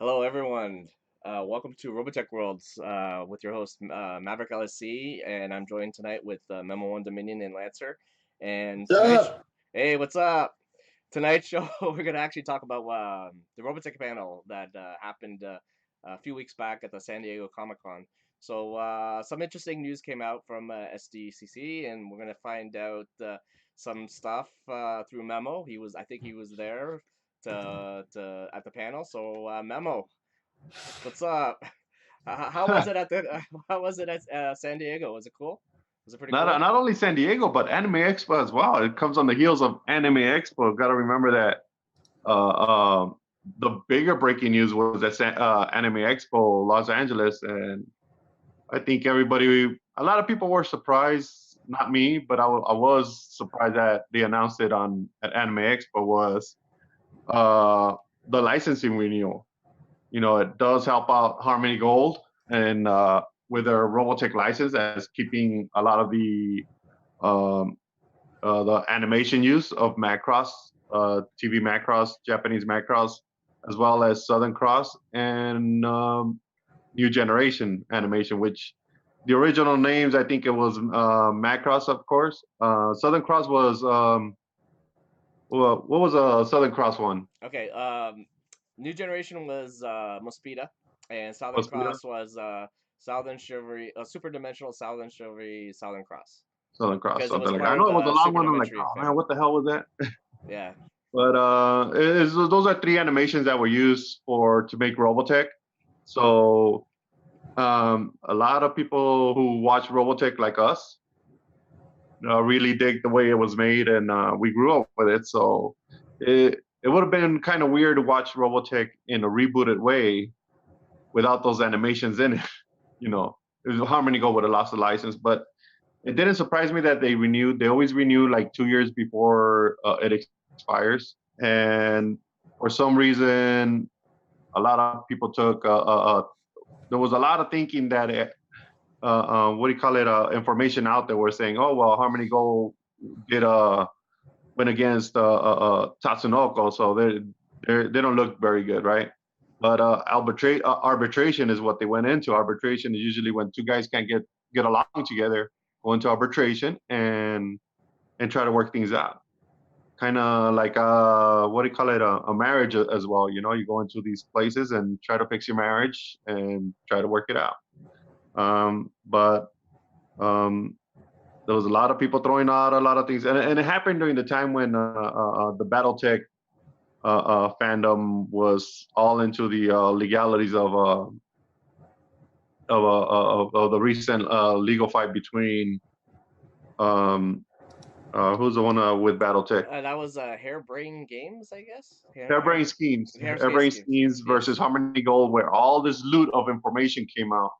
Hello, everyone. Welcome to Robotech Worlds with your host Maverick LSC, and I'm joined tonight with Memo One Dominion and Lancer. And tonight's Yeah. hey, what's up? Tonight's show, we're gonna actually talk about the Robotech panel that happened a few weeks back at the San Diego Comic Con. So some interesting news came out from SDCC, and we're gonna find out some stuff through Memo. I think he was there to at the panel. So Memo, what's up? How was it at the how was it at San Diego? Was it cool? Was it pretty Not cool? not only San Diego, but Anime Expo as well. It comes on the heels of Anime Expo. Got to remember that uh, uh, the bigger breaking news was at Anime Expo Los Angeles, and I think a lot of people were surprised. Not me, but I was surprised that they announced it on at Anime Expo was uh, the licensing renewal. It does help out Harmony Gold and with their Robotech license as keeping a lot of um, the animation use of Macross, TV Macross, Japanese Macross, as well as Southern Cross and New Generation Animation, which the original names I think it was Macross, of course. Southern Cross was what was a Southern Cross one? Okay. New Generation was Mospeada, and Southern Was Cross was Southern Chivalry, Super Dimensional Southern Chivalry, Southern Cross, Southern Cross, because it was something like that. I part of know it was a the long Super one. I'm like, Dimensionary oh man, family. what the hell was that? Yeah. But those are three animations that were used to make Robotech. So a lot of people who watch Robotech like us really dig the way it was made, and we grew up with it. So it would have been kind of weird to watch Robotech in a rebooted way without those animations in it. It was Harmony Go would have lost the license, but it didn't surprise me that they renewed. They always renew like 2 years before it expires, and for some reason, a lot of people took. There was a lot of thinking that what do you call it? Information out there were saying, "Oh well, Harmony Gold did went against Tatsunoko, so they don't look very good, right?" But arbitration is what they went into. Arbitration is usually when two guys can't get along together, go into arbitration and try to work things out. Kind of like what do you call it? A marriage as well. You go into these places and try to fix your marriage and try to work it out. But um, there was a lot of people throwing out a lot of things, and it happened during the time when the BattleTech fandom was all into the legalities of the recent legal fight between um, who's the one with BattleTech? That was Hairbrain Games, I guess. Hairbrain Schemes, Space Hairbrain Games. Schemes versus Yes. Harmony Gold, where all this loot of information came out,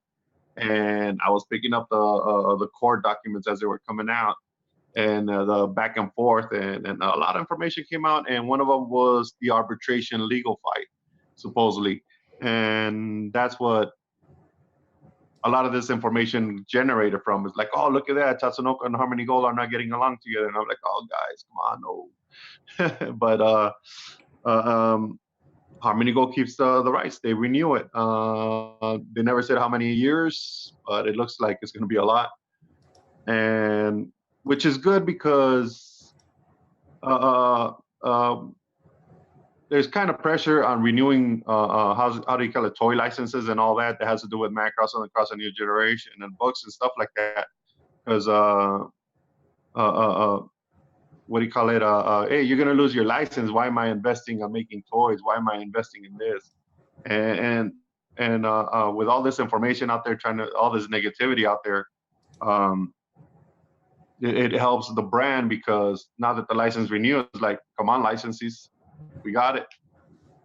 and I was picking up the court documents as they were coming out, and the back and forth, and a lot of information came out, and one of them was the arbitration legal fight, supposedly, and that's what a lot of this information generated from. It's like, oh, look at that, Tatsunoko and Harmony Gold are not getting along together, and I'm like, oh, guys, come on, no. But Harmony Gold keeps the rights; they renew it. They never said how many years, but it looks like it's going to be a lot, and which is good because uh, um, there's kind of pressure on renewing how do you call it, toy licenses and all that has to do with Macross and across a new generation and books and stuff like that. Because uh, what do you call it? Hey, you're gonna lose your license. Why am I investing on making toys? Why am I investing in this? And with all this information out there, all this negativity out there, um, it helps the brand because now that the license renews, like, come on, licensees, we got it.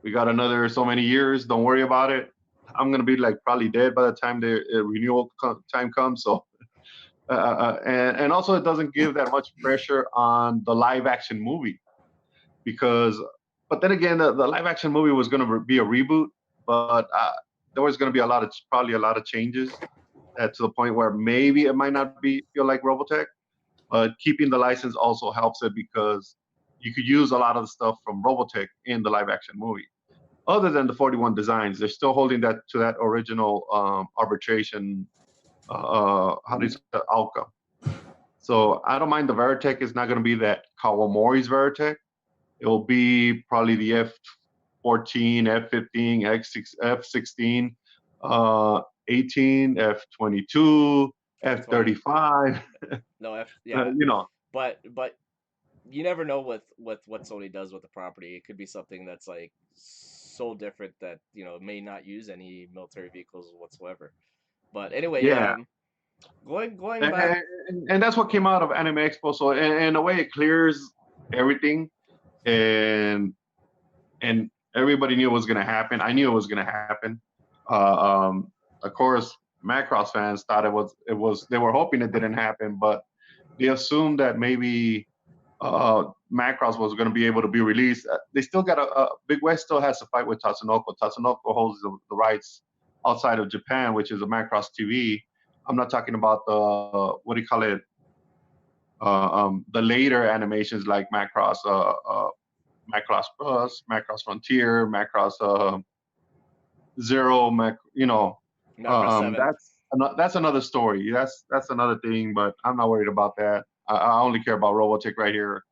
We got another so many years. Don't worry about it. I'm gonna be like probably dead by the time the time comes. So, and also it doesn't give that much pressure on the live action movie because, but then again, the live action movie was gonna be a reboot, but there was gonna be probably a lot of changes to the point where maybe it might not feel like Robotech. But keeping the license also helps it because you could use a lot of the stuff from Robotech in the live action movie. other than the 41 designs. They're still holding that to that original arbitration. How do you say outcome? So I don't mind the Veritech. It's not going to be that Kawamori's Veritech. It will be probably the F14, F15, F16, 18, F22, F20. F35. No, yeah. You know, But you never know with what Sony does with the property. It could be something that's like so different that it may not use any military vehicles whatsoever. But anyway, yeah. going And, back. and that's what came out of Anime Expo. So in a way, it clears everything, and everybody knew it was going to happen. I knew it was going to happen. Of course, Macross fans thought it was. They were hoping it didn't happen, but they assumed that maybe Macross was going to be able to be released. They still got Big West still has to fight with Tatsunoko. Tatsunoko holds the rights outside of Japan, which is a Macross TV. I'm not talking about the what do you call it? The later animations like Macross, Macross Plus, Macross Frontier, Macross Zero, Macross 7. that's another story. That's another thing, but I'm not worried about that. I only care about Robotech right here,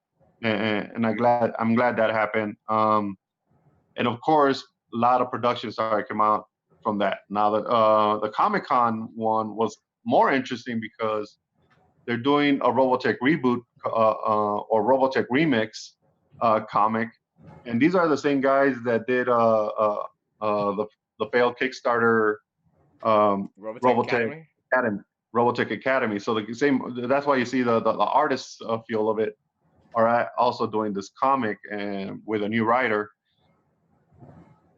and I'm glad that happened. And of course, a lot of production started to come out from that. Now the Comic Con one was more interesting because they're doing a Robotech reboot or Robotech remix comic, and these are the same guys that did the failed Kickstarter Robotech Robotech Academy. Academy. Robotech Academy. So the same. That's why you see the artist feel of it are also doing this comic and with a new writer.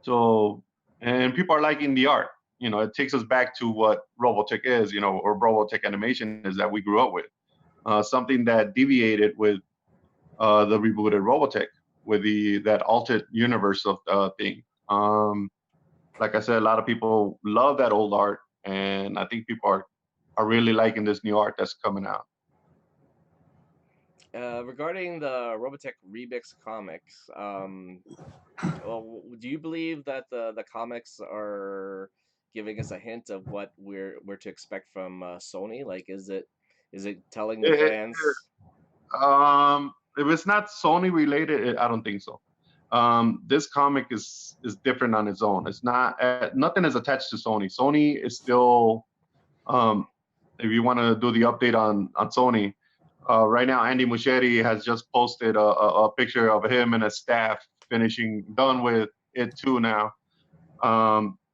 So and people are liking the art. It takes us back to what Robotech is, or Robotech animation is that we grew up with. Something that deviated with the rebooted Robotech with that altered universe of thing. Like I said, a lot of people love that old art, and I think people are really liking this new art that's coming out. Regarding the Robotech Remix comics, well, do you believe that the comics are giving us a hint of what we're to expect from Sony? Like, is it telling the It, fans? if it's not Sony related, I don't think so. This comic is different on its own. It's not nothing is attached to Sony. Sony is still. If you want to do the update on Sony, right now Andy Muschietti has just posted a picture of him and his staff done with it too now.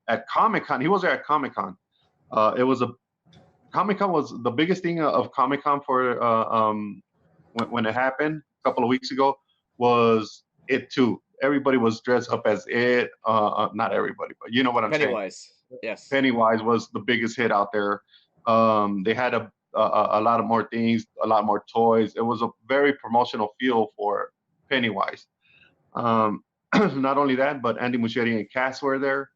At Comic Con, he was there at Comic Con. It was a Comic Con was the biggest thing of Comic Con for when it happened a couple of weeks ago was it too. Everybody was dressed up as it. Not everybody, but you know what I'm saying. Pennywise, yes. Pennywise was the biggest hit out there. They had a lot of more things, a lot more toys. It was a very promotional feel for Pennywise. Um, not only that, but Andy Muschietti and Cass were there,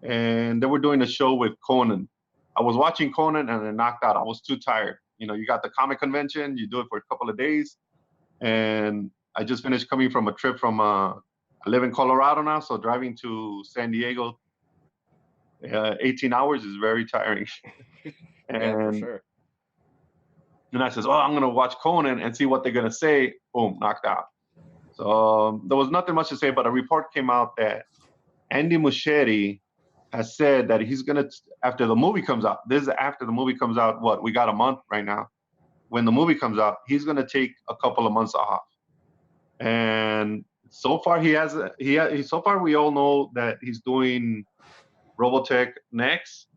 and they were doing a show with Conan. I was watching Conan and I knocked out. I was too tired. You got the comic convention, you do it for a couple of days, and I just finished coming from a trip from. I live in Colorado now, so driving to San Diego 18 hours is very tiring. Yeah, for and sure. and I says, oh, I'm gonna watch Conan and see what they're gonna say. Boom, knocked out. So there was nothing much to say, but a report came out that Andy Muschietti has said that he's gonna after the movie comes out. This is after the movie comes out. What we got a month right now. When the movie comes out, he's gonna take a couple of months off. And so far so far we all know that he's doing Robotech next,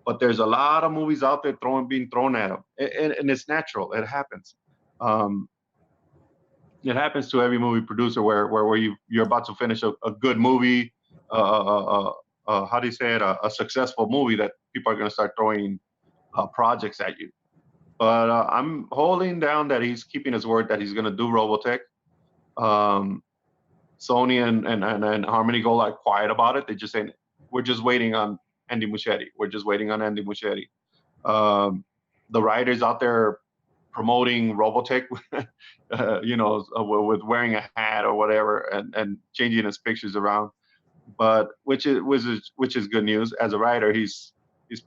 but there's a lot of movies out there being thrown at him, and it's natural. It happens. Um, it happens to every movie producer where you're about to finish a good movie. How do you say it? A successful movie that people are going to start throwing projects at you. But I'm holding down that he's keeping his word that he's going to do Robotech. Sony and Harmony Gold are quiet about it. They just saying we're just waiting on Andy Muschietti. We're just waiting on Andy Muschietti. The writers out there promoting Robotech, with wearing a hat or whatever and changing his pictures around. but which is good news. As a writer, he's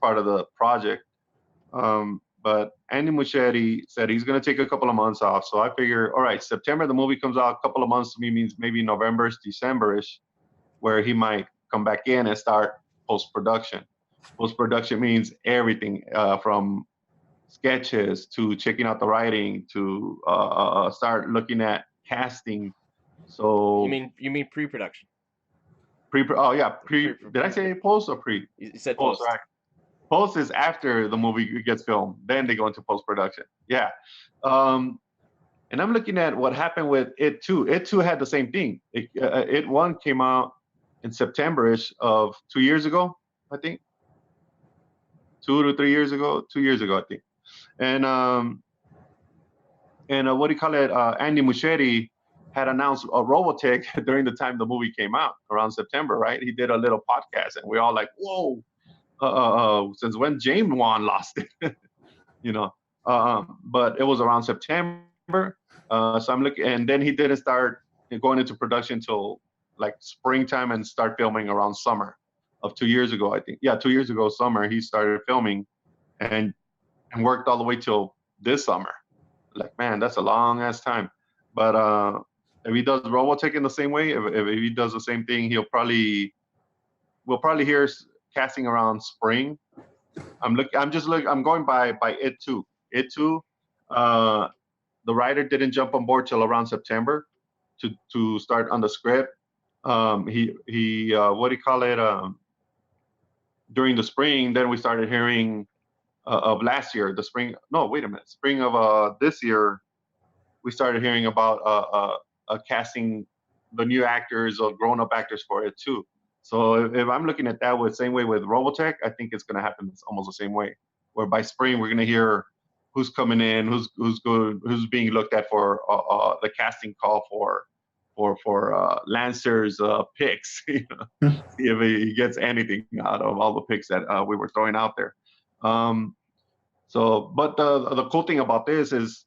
part of the project. But Andy Muschietti said he's going to take a couple of months off. So I figure, all right, September the movie comes out. A couple of months to me means maybe November, December-ish, where he might come back in and start post production. Post production means everything from sketches to checking out the writing to start looking at casting. You So mean you mean pre-production? oh yeah, Pre, did I say post or pre? you said Post, post. right? Post is after the movie gets filmed. Then they go into post production. Yeah. Um, and I'm looking at what happened with It Too. It Too had the same thing. It One came out in September-ish of 2 years ago, I think. 2 to 3 years ago. 2 years ago, I think. And what do you call it? Andy Muschietti had announced a Robotech during the time the movie came out around September, right? He did a little podcast, and we're all like, "Whoa! Since when James Wan lost it?" you know. But it was around September, so I'm looking, and then he didn't start going into production till like springtime and start filming around summer of 2 years ago, I think. Yeah, 2 years ago, summer he started filming, and worked all the way till this summer. Like, man, that's a long ass time. But if he does Robotech in the same way, if he does the same thing, we'll probably hear casting around spring. I'm going by It Too. It Too. Uh, the writer didn't jump on board till around September to start on the script. He what do you call it? During the spring, then we started hearing of last year, the spring. No, wait a minute, spring of this year, we started hearing about casting the new actors or grown up actors for It Too. So if I'm looking at that with same way with Robotech, I think it's going to happen almost the same way. Where by spring we're going to hear who's coming in, who's good, who's being looked at for the casting call for Lancer's picks. You know, see if he gets anything out of all the picks that we were throwing out there. Um, but the cool thing about this is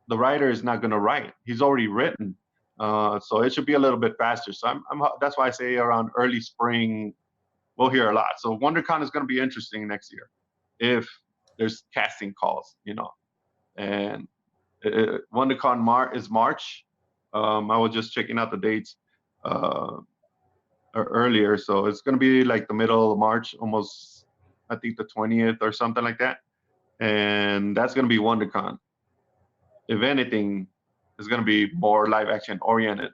the writer is not going to write; he's already written. So it should be a little bit faster. So that's why I say around early spring we'll hear a lot. So WonderCon is going to be interesting next year if there's casting calls, And WonderCon is March. I was just checking out the dates earlier, so it's going to be like the middle of March, almost I think the 20th or something like that, and that's going to be WonderCon. If anything, it's going to be more live action oriented,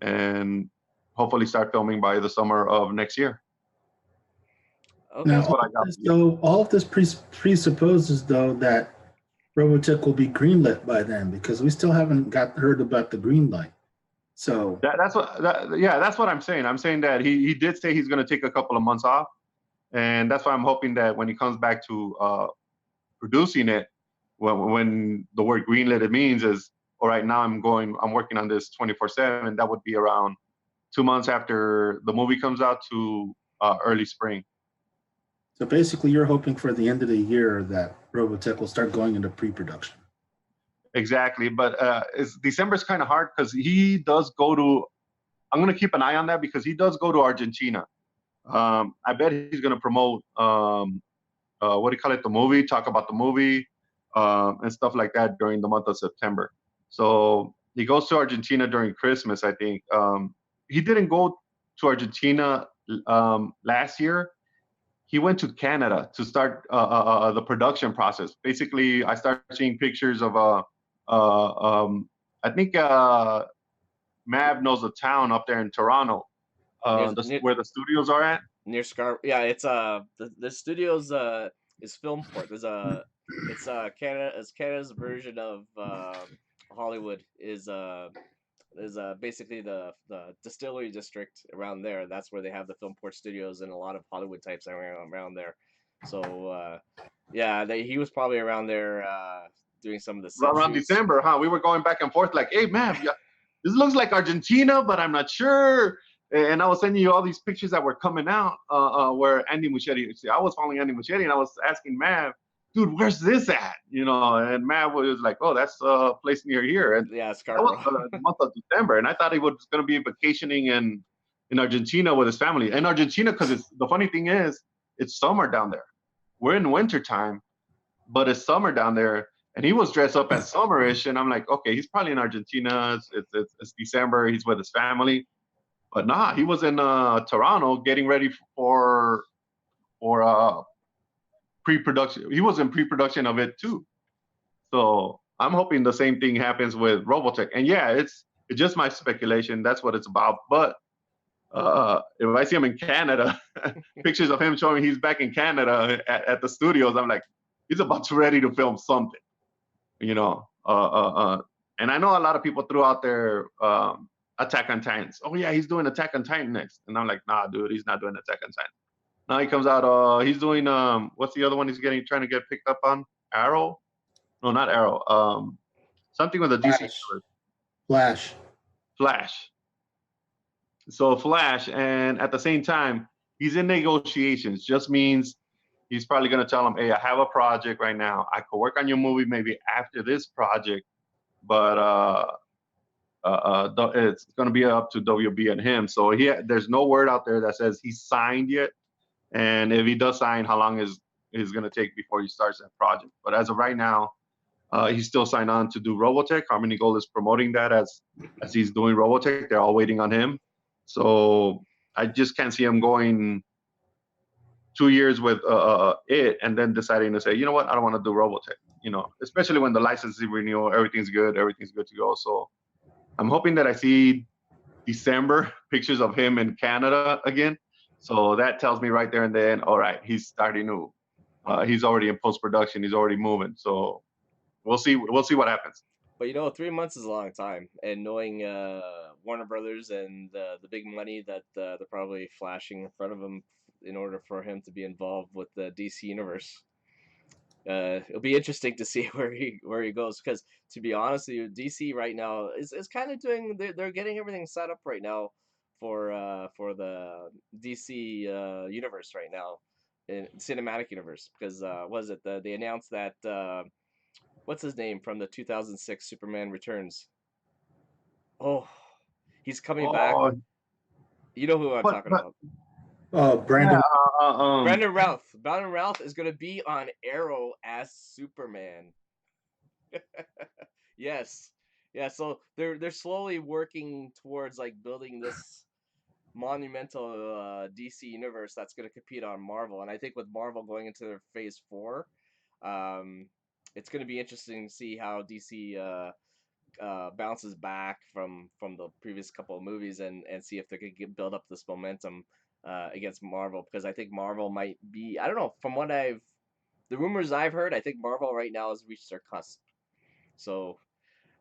and hopefully start filming by the summer of next year. Okay. Now, That's what I got. so all of this presupposes, though, that Robotech will be greenlit by then, because we still haven't heard about the green light. So that's what I'm saying. I'm saying that he did say he's going to take a couple of months off, and that's why I'm hoping that when he comes back to producing it, when the word greenlit it means is, all right, now I'm working on this 24/7. That would be around 2 months after the movie comes out to early spring. So basically, you're hoping for the end of the year that Robotech will start going into pre-production. Exactly, but December's kind of hard because he does go to. I'm going to keep an eye on that because he does go to Argentina. I bet he's going to promote what do you call it, the movie, talk about the movie, and stuff like that during the month of September. So he goes to Argentina during Christmas, I think. He didn't go to Argentina last year. He went to Canada to start the production process. Basically, I started seeing pictures of I think Mav knows a town up there in Toronto, where the studios are at. Near Scar. Yeah, it's the studios is Filmport. It's Canada's version of Hollywood is basically the distillery district around there. That's where they have the Filmport studios and a lot of Hollywood types around there. So yeah, he was probably around there doing some of the set around shoots. December, huh? We were going back and forth like, hey man, this looks like Argentina, but I'm not sure. And I was sending you all these pictures that were coming out where Andy Muschietti. I was following Andy Muschietti, and I was asking Mav, dude, where's this at? And Mav was like, oh, that's a place near here. And yeah, that was the month of December, and I thought he was going to be vacationing in Argentina with his family. In Argentina, because the funny thing is, it's summer down there. We're in winter time, but it's summer down there. And he was dressed up as summerish, and I'm like, okay, he's probably in Argentina. It's December. He's with his family, but nah, he was in Toronto getting ready for pre-production. He was in pre-production of it too. So I'm hoping the same thing happens with Robotech. And yeah, it's just my speculation. That's what it's about. But if I see him in Canada, pictures of him showing he's back in Canada at the studios, I'm like, he's about to ready to film something, you know. And I know a lot of people threw out there Attack on Titans. Oh yeah, he's doing Attack on Titan next, and I'm like, nah, dude, he's not doing Attack on Titan. Now he comes out. He's doing what's the other one he's trying to get picked up on? Arrow? No, not Arrow. Something with a DC. Flash. Flash. So Flash, and at the same time, he's in negotiations. Just means he's probably going to tell him, hey, I have a project right now. I could work on your movie maybe after this project, but it's going to be up to WB and him. So there's no word out there that says he's signed yet. And if he does sign, how long is going to take before he starts that project? But as of right now, he's still signed on to do Robotech. Harmony Gold is promoting that as he's doing Robotech. They're all waiting on him. So I just can't see him going 2 years with it and then deciding to say, you know what, I don't want to do Robotech. You know, especially when the licensing renewal, everything's good to go. So I'm hoping that I see December pictures of him in Canada again. So that tells me right there and then, all right, he's starting to, he's already in post-production. He's already moving. So we'll see what happens. But 3 months is a long time, and knowing Warner Brothers and the big money that they're probably flashing in front of him in order for him to be involved with the DC universe, it'll be interesting to see where he goes. Because to be honest with you, DC right now is kind of doing they're getting everything set up right now for the DC universe right now, in cinematic universe. Because they announced that. What's his name from the 2006 Superman Returns? Oh, he's coming back. You know who I'm talking about. Brandon. Brandon Routh. Brandon Routh is going to be on Arrow as Superman. Yes. Yeah, so they're slowly working towards like building this monumental DC universe that's going to compete on Marvel. And I think with Marvel going into their phase 4, it's going to be interesting to see how DC bounces back from the previous couple of movies and see if they could build up this momentum against Marvel, because I think Marvel might be, I don't know, from what the rumors I've heard, I think Marvel right now has reached their cusp. So,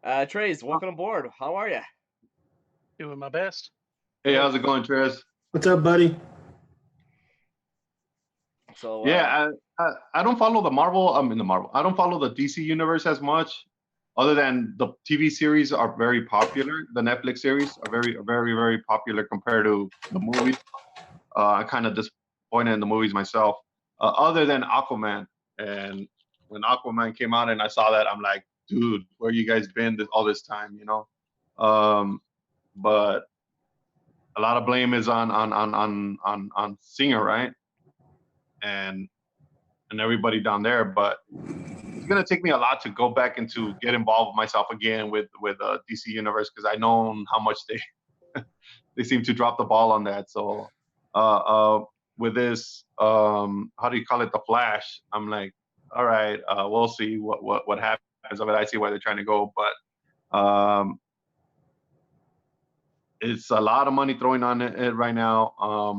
Trez, welcome aboard. How are you? Doing my best. Hey, how's it going, Trez? What's up, buddy? So yeah, I don't follow the Marvel. I don't follow the DC universe as much, other than the TV series are very popular. The Netflix series are very, very, very popular compared to the movies. I'm kind of disappointed in the movies myself, other than Aquaman. And when Aquaman came out and I saw that, I'm like, dude, where you guys been all this time, you know? But a lot of blame is on Singer, right? And everybody down there, but it's gonna take me a lot to go back and to get involved myself again with DC Universe, because I know how much they seem to drop the ball on that. So with this, how do you call it, the Flash? I'm like, all right, we'll see what happens of it. I see where they're trying to go, but it's a lot of money throwing on it right now,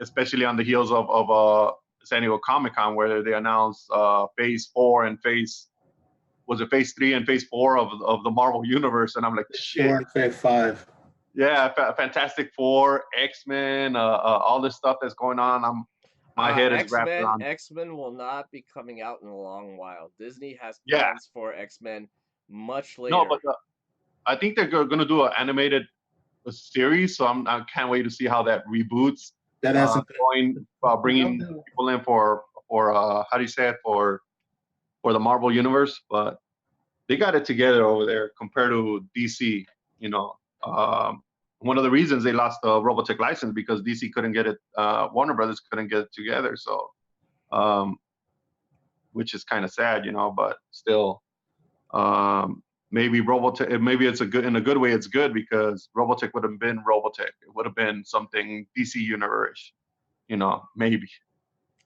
especially on the heels of San Diego Comic-Con, where they announced phase 4 and phase 3 and phase 4 of the Marvel universe, and I'm like, shit. 4 and phase 5. Yeah, Fantastic Four, X-Men, all this stuff that's going on. My head is wrapped around. X-Men will not be coming out in a long while. Disney has plans for X-Men much later. No, but I think they're going to do an animated series, so I can't wait to see how that reboots. That hasn't bringing people in for how do you say it, for the Marvel universe, but they got it together over there compared to DC, you know. one of the reasons they lost the Robotech license because DC couldn't get it, Warner Brothers couldn't get it together. So, which is kind of sad, but still, maybe Robotech, maybe it's in a good way, it's good because Robotech would have been Robotech. It would have been something DC Universe, maybe.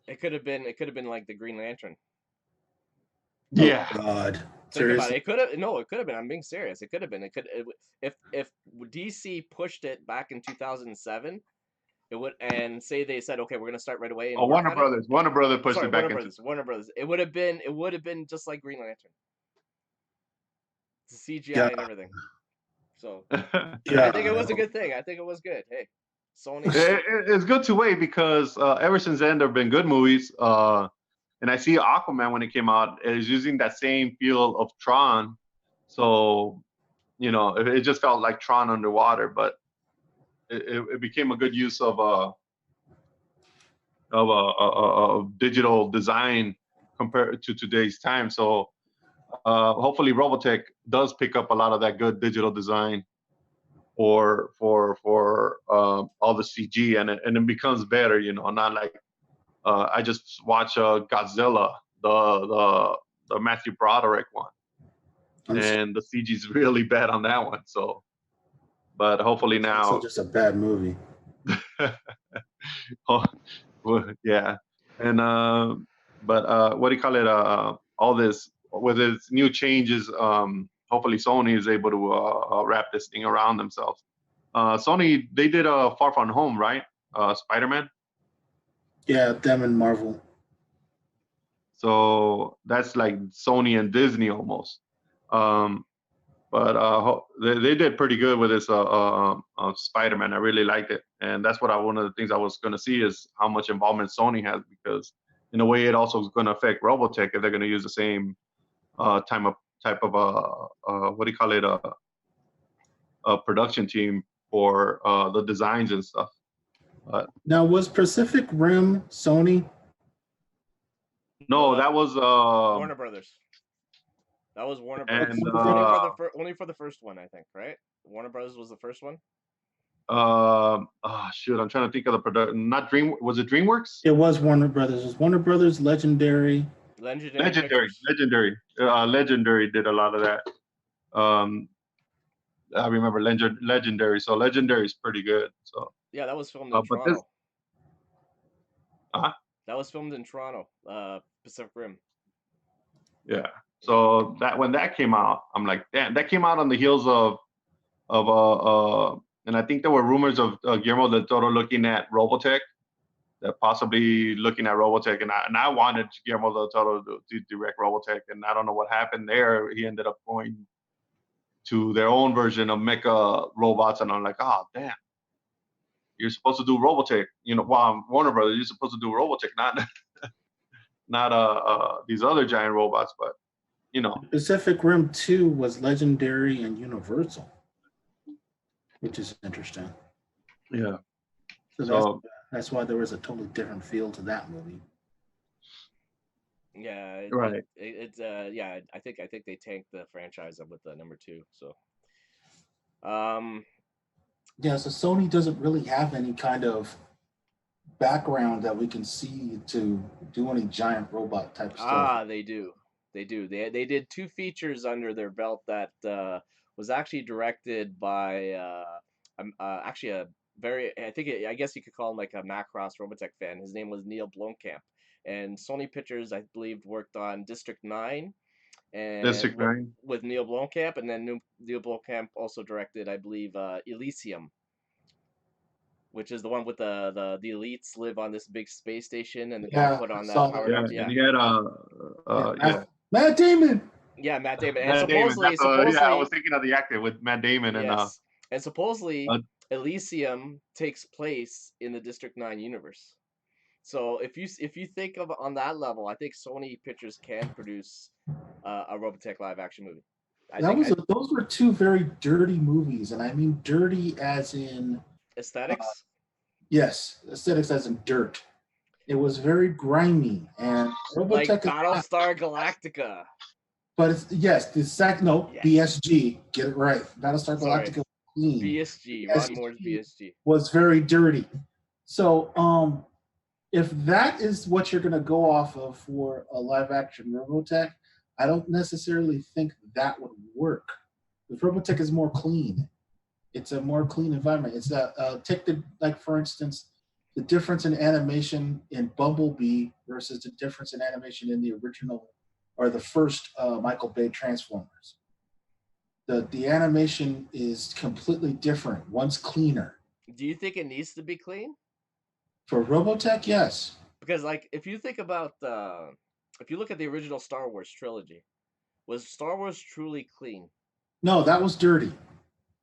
It could have been like the Green Lantern. Yeah. Oh, God. Think about Seriously? it. It could have been. I'm being serious. It could have been. If DC pushed it back in 2007, it would, and say they said, okay, we're gonna start right away. And Warner Brothers pushed Sorry, it back Warner Brothers. It would have been just like Green Lantern. The CGI Yeah. and everything. So Yeah. I think it was a good thing. I think it was good. Hey, Sony. It's good to wait because ever since then there have been good movies. And I see Aquaman when it came out is using that same feel of Tron. So, it just felt like Tron underwater, but it became a good use of digital design compared to today's time. So hopefully Robotech does pick up a lot of that good digital design for all the CG, and it becomes better, not like I just watched Godzilla, the Matthew Broderick one, and the CG is really bad on that one. So, but hopefully now, It's just a bad movie. oh, well, yeah, and but what do you call it? All this with its new changes, hopefully Sony is able to wrap this thing around themselves. Sony, they did a Far From Home, right? Spider-Man. Yeah, them and Marvel. So that's like Sony and Disney almost. But they did pretty good with this Spider-Man. I really liked it, and that's what one of the things I was going to see is how much involvement Sony has, because in a way it also is going to affect Robotech if they're going to use the same type of what do you call it, a production team for the designs and stuff. Now, was Pacific Rim Sony? No, that was Warner Brothers. That was Warner Brothers. And only for the first one, I think, right? Warner Brothers was the first one. Shoot, I'm trying to think of the production. Not Dream. Was it DreamWorks? It was Warner Brothers. It was Warner Brothers, Legendary. Legendary did a lot of that. I remember Legendary. So Legendary is pretty good. So yeah, that was filmed in Toronto. That was filmed in Toronto, Pacific Rim. Yeah. So that when that came out, I'm like, damn, that came out on the heels of and I think there were rumors of Guillermo del Toro looking at Robotech, and I wanted Guillermo del Toro to direct Robotech, and I don't know what happened there. He ended up going to their own version of mecha robots, and I'm like, oh damn, you're supposed to do Robotech, while Warner Brothers, you're supposed to do Robotech, not these other giant robots, but Pacific Rim 2 was Legendary and Universal, which is interesting. Yeah. So that's why there was a totally different feel to that movie. Yeah. Right. I think they tanked the franchise up with the number 2. So. Yeah. So Sony doesn't really have any kind of background that we can see to do any giant robot type stuff. They do. They did 2 features under their belt that was actually directed by actually a very, I guess you could call him like a Macross Robotech fan. His name was Neil Blomkamp, and Sony Pictures, I believe, worked on District 9 and with Neil Blomkamp, and then Neil Blomkamp also directed, I believe, Elysium, which is the one with the elites live on this big space station, and the guy put on that powered up. Yeah, and he had Matt Damon. Yeah, Matt Damon. And supposedly, I was thinking of the actor with Matt Damon, and supposedly Elysium takes place in the District 9 universe. So if you think of on that level, I think Sony Pictures can produce a Robotech live action movie. Those were 2 very dirty movies, and I mean dirty as in aesthetics. Yes, aesthetics as in dirt. It was very grimy and Robotech like Battlestar Galactica. But BSG, get it right. Battlestar Galactica clean. BSG, Ron Moore's SG BSG. was very dirty. So if that is what you're going to go off of for a live action Robotech, I don't necessarily think that would work. Because Robotech is more clean. It's a more clean environment. It's take the, like, for instance, the difference in animation in Bumblebee versus the difference in animation in the original or the first Michael Bay Transformers. The animation is completely different. One's cleaner. Do you think it needs to be clean? For Robotech, yes. Because, like, if you think about if you look at the original Star Wars trilogy, was Star Wars truly clean? No, that was dirty.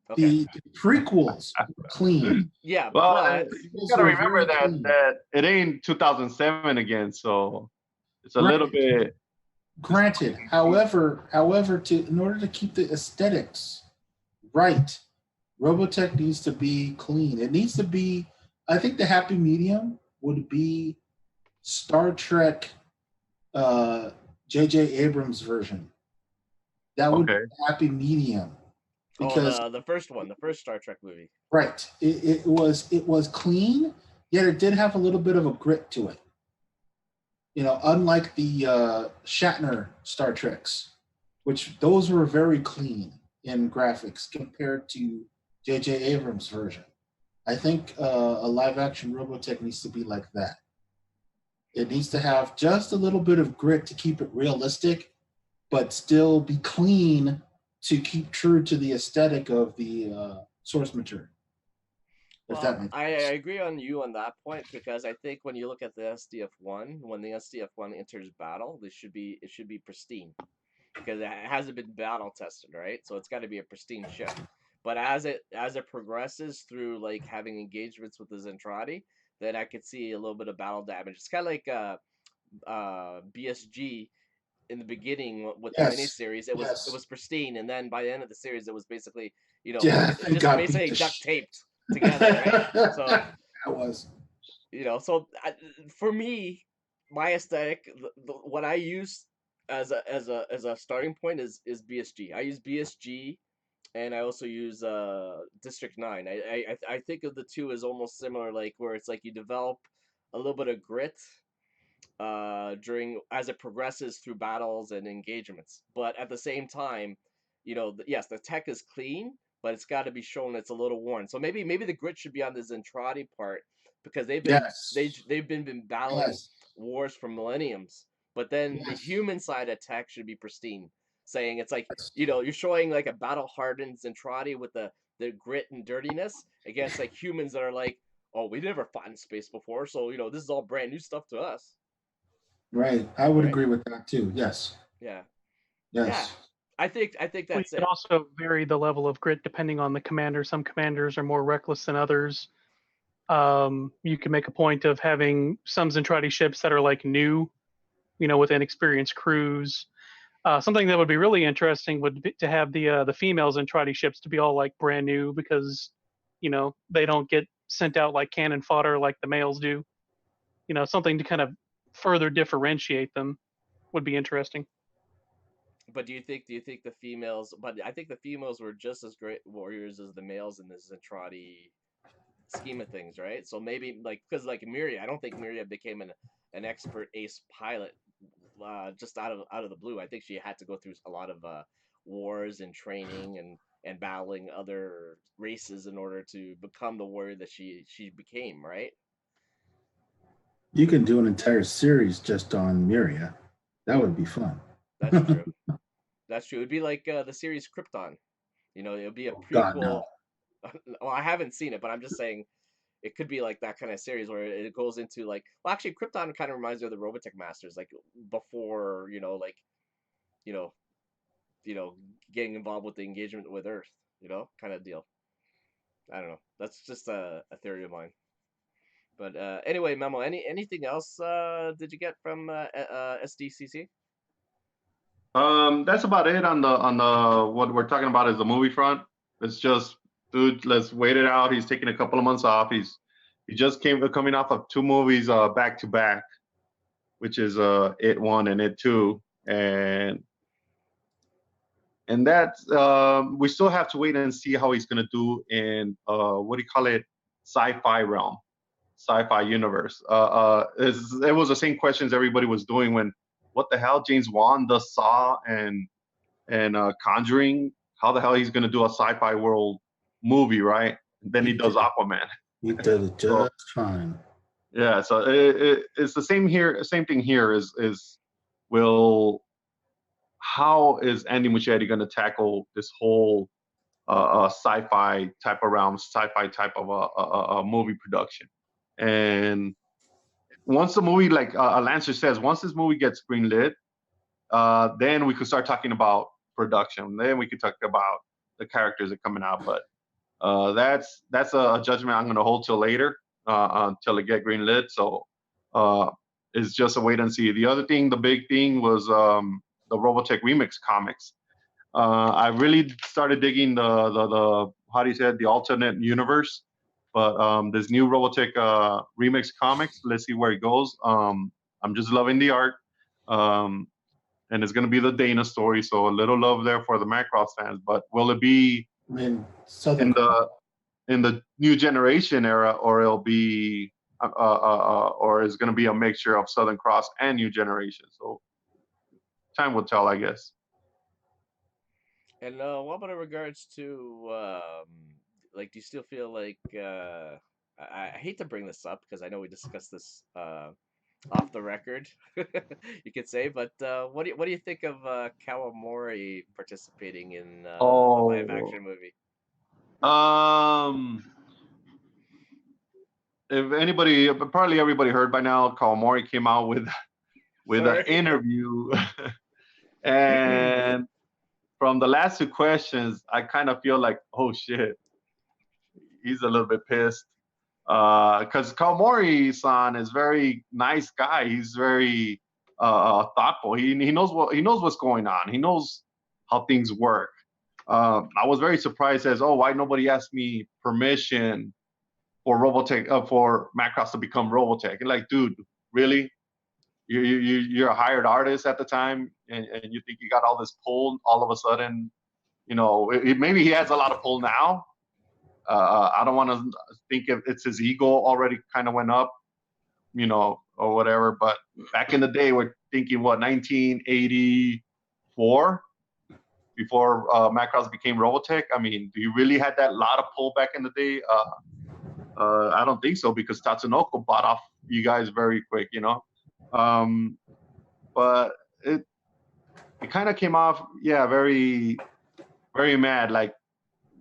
Okay. The prequels were clean. Yeah, Well, but you gotta remember that it ain't 2007 again, so it's a little bit. Granted, however, in order to keep the aesthetics right, Robotech needs to be clean. It needs to be. I think the happy medium would be Star Trek, J.J. Abrams version. That would be the happy medium. Because the first one, the first Star Trek movie. Right. It was clean, yet it did have a little bit of a grit to it. You know, unlike the Shatner Star Treks, which those were very clean in graphics compared to J.J. Abrams' version. I think a live-action Robotech needs to be like that. It needs to have just a little bit of grit to keep it realistic, but still be clean to keep true to the aesthetic of the source material. Well, I agree on you on that point, because I think when you look at the SDF-1, when the SDF-1 enters battle, it should be pristine, because it hasn't been battle tested, right? So it's got to be a pristine ship. But as it progresses through, like, having engagements with the Zentradi, then I could see a little bit of battle damage. It's kind of like BSG. In the beginning with the miniseries, it was pristine, and then by the end of the series, it was basically, just basically duct taped together, right? So that was, so for me, my aesthetic, what I use as a starting point is BSG. I use BSG, and I also use District 9. I think of the two as almost similar, like, where it's like you develop a little bit of grit as it progresses through battles and engagements, but at the same time, yes, the tech is clean, but it's got to be shown it's a little worn. So maybe the grit should be on the Zentradi part, because they've been battling wars for millenniums. But then the human side of tech should be pristine, saying it's like, you're showing like a battle hardened Zentradi with the grit and dirtiness against, like, humans that are like, oh, we never fought in space before, so this is all brand new stuff to us. Right. I would agree with that too. Yes. Yeah. Yes. Yeah. I think that's it. It also vary the level of grit depending on the commander. Some commanders are more reckless than others. You can make a point of having some Zentradi ships that are like new, with inexperienced crews. Something that would be really interesting would be to have the female Zentradi ships to be all like brand new, because they don't get sent out like cannon fodder like the males do. Something to kind of further differentiate them would be interesting. But do you think the females? But I think the females were just as great warriors as the males in this Zentradi scheme of things, right? So maybe, like, because, like, Miria, I don't think Miria became an expert ace pilot just out of the blue. I think she had to go through a lot of wars and training and battling other races in order to become the warrior that she became, right? You can do an entire series just on Miria. That would be fun. That's true. That's true. It'd be like the series Krypton. It would be a prequel. God, no. Well, I haven't seen it, but I'm just saying it could be like that kind of series where it goes into, like, well, actually, Krypton kind of reminds me of the Robotech Masters, like, before, getting involved with the engagement with Earth, kind of deal. I don't know. That's just a theory of mine. But anyway, Memo, anything else did you get from SDCC? That's about it on the what we're talking about is the movie front. It's just, dude, let's wait it out. He's taking a couple of months off. He just coming off of two movies back to back, which is It 1 and It 2, and and that's we still have to wait and see how he's gonna do in what do you call it, sci-fi realm, sci-fi universe. It was the same questions everybody was doing when, what the hell, James Wan does Saw and Conjuring. How the hell he's gonna do a sci-fi world movie, right? And then he does Aquaman. He did it just So, fine. yeah, so it's the same here. Same thing here is will how is Andy Muschietti going to tackle this whole sci-fi type of realm, sci-fi type of a movie production? And once the movie, like Lancer says, once this movie gets greenlit, then we could start talking about production. Then we could talk about the characters that are coming out. But that's a judgment I'm going to hold till later, until it get greenlit. So it's just a wait and see. The other thing, the big thing was the Robotech Remix comics. I really started digging the how do you say it, the alternate universe. But this new Robotech Remix comics, let's see where it goes. I'm just loving the art. And it's going to be the Dana story, so a little love there for the Macross fans. But will it be in the new generation era, or it'll be or is going to be a mixture of Southern Cross and New Generation? So time will tell, I guess. And what about in regards to like, do you still feel like I hate to bring this up because I know we discussed this off the record, you could say, but what do you think of Kawamori participating in the live action movie? If anybody, probably everybody heard by now, Kawamori came out with an interview, and from the last two questions, I kind of feel like, oh shit, he's a little bit pissed. Because Kawamori-san is very nice guy. He's very thoughtful. He knows what's going on. He knows how things work. I was very surprised as, oh, why nobody asked me permission for Robotech, for Macross to become Robotech? And like, dude, really? You're a hired artist at the time, and you think you got all this pull all of a sudden? You know, maybe he has a lot of pull now. I don't want to think if it's his ego already kind of went up, you know, or whatever. But back in the day, we're thinking, what, 1984, before Macross became Robotech? I mean, do you really had that lot of pull back in the day? I don't think so, because Tatsunoko bought off you guys very quick, you know. But it kind of came off, yeah, very, very mad, like,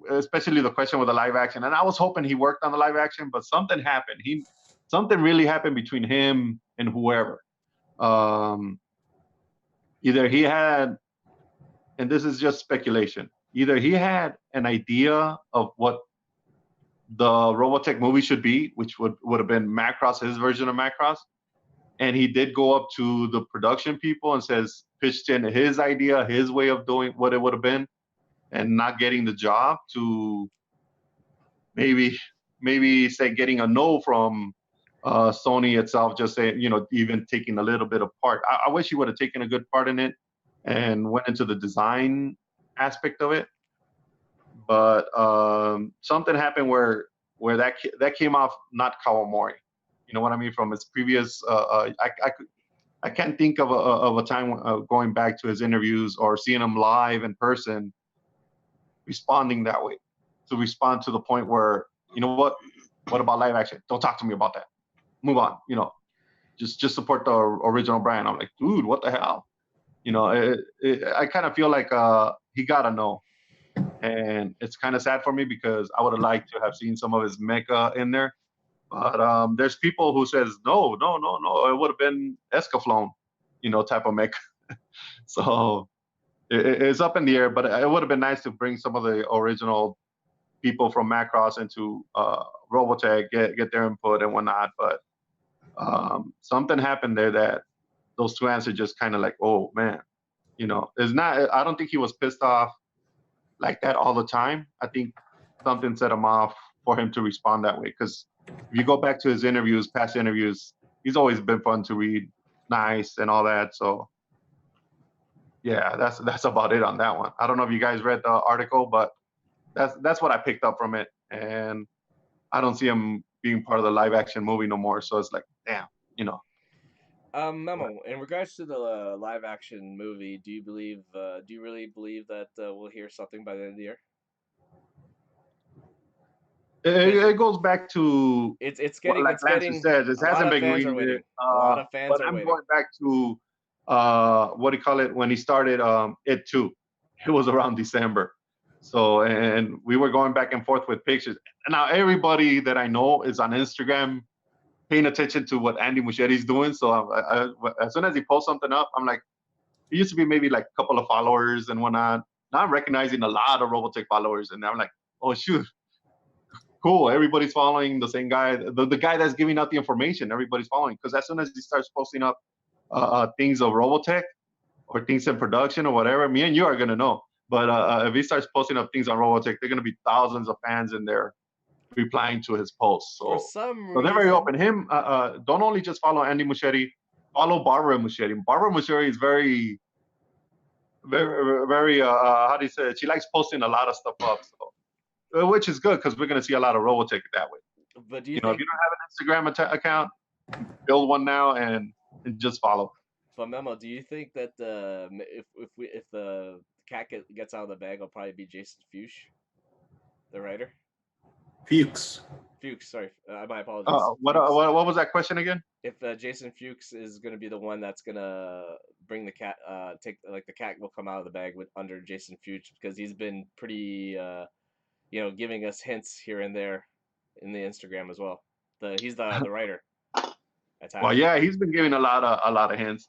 especially the question with the live action. And I was hoping he worked on the live action, but something happened. Something really happened between him and whoever. Either he had, and this is just speculation, either he had an idea of what the Robotech movie should be, which would have been Macross, his version of Macross. And he did go up to the production people and pitched in his idea, his way of doing what it would have been, and not getting the job, to maybe say getting a no from Sony itself, just saying, you know, even taking a little bit of part. I wish he would have taken a good part in it and went into the design aspect of it. But something happened where that came off not Kawamori. You know what I mean? From his previous, I can't think of a time going back to his interviews or seeing him live in person responding that way, to respond to the point where, you know what about live action? Don't talk to me about that. Move on. You know, just support the original brand. I'm like, dude, what the hell? You know, I kind of feel like he got a no, and it's kind of sad for me, because I would have liked to have seen some of his mecha in there. But there's people who says no, it would have been Escaflowne, you know, type of mecha. So it's up in the air, but it would have been nice to bring some of the original people from Macross into Robotech, get their input and whatnot. But something happened there that those two answers just kind of like, oh man, you know, it's not. I don't think he was pissed off like that all the time. I think something set him off for him to respond that way. Because if you go back to his interviews, past interviews, he's always been fun to read, nice and all that. So, yeah, that's about it on that one. I don't know if you guys read the article, but that's what I picked up from it, and I don't see him being part of the live action movie no more. So it's like, damn, you know. Memo. In regards to the live action movie, do you really believe that we'll hear something by the end of the year? It goes back to It's what, getting like Lance said, it a lot hasn't of been fans are greenlit. waiting. A lot of fans But are I'm waiting. going back to what do you call it, when he started it too. It was around December. So, and we were going back and forth with pictures. And now everybody that I know is on Instagram paying attention to what Andy Muschietti's doing. So as soon as he posts something up, I'm like, it used to be maybe like a couple of followers and whatnot. Now I'm recognizing a lot of Robotech followers, and I'm like, oh shoot, cool. Everybody's following the same guy, the guy that's giving out the information. Everybody's following, because as soon as he starts posting up things of Robotech or things in production or whatever, me and you are gonna know. But if he starts posting up things on Robotech, they're gonna be thousands of fans in there replying to his posts. For So, some so they're very reason, open. Him, don't only just follow Andy Muschietti, follow Barbara Muschietti. Barbara Muschietti is very, very, how do you say it? She likes posting a lot of stuff up, so, which is good because we're going to see a lot of Robotech that way. but do you You know, if think? you don't have an Instagram account, build one now and just follow. But Memo, do you think that if the cat gets out of the bag, it'll probably be Jason Fuchs, the writer? Fuchs. Fuchs, sorry, my apologies. What was that question again? If Jason Fuchs is going to be the one that's going to bring the cat, take like the cat will come out of the bag with under Jason Fuchs, because he's been pretty, giving us hints here and there in the Instagram as well. He's the writer. Well, yeah, he's been giving a lot of hints.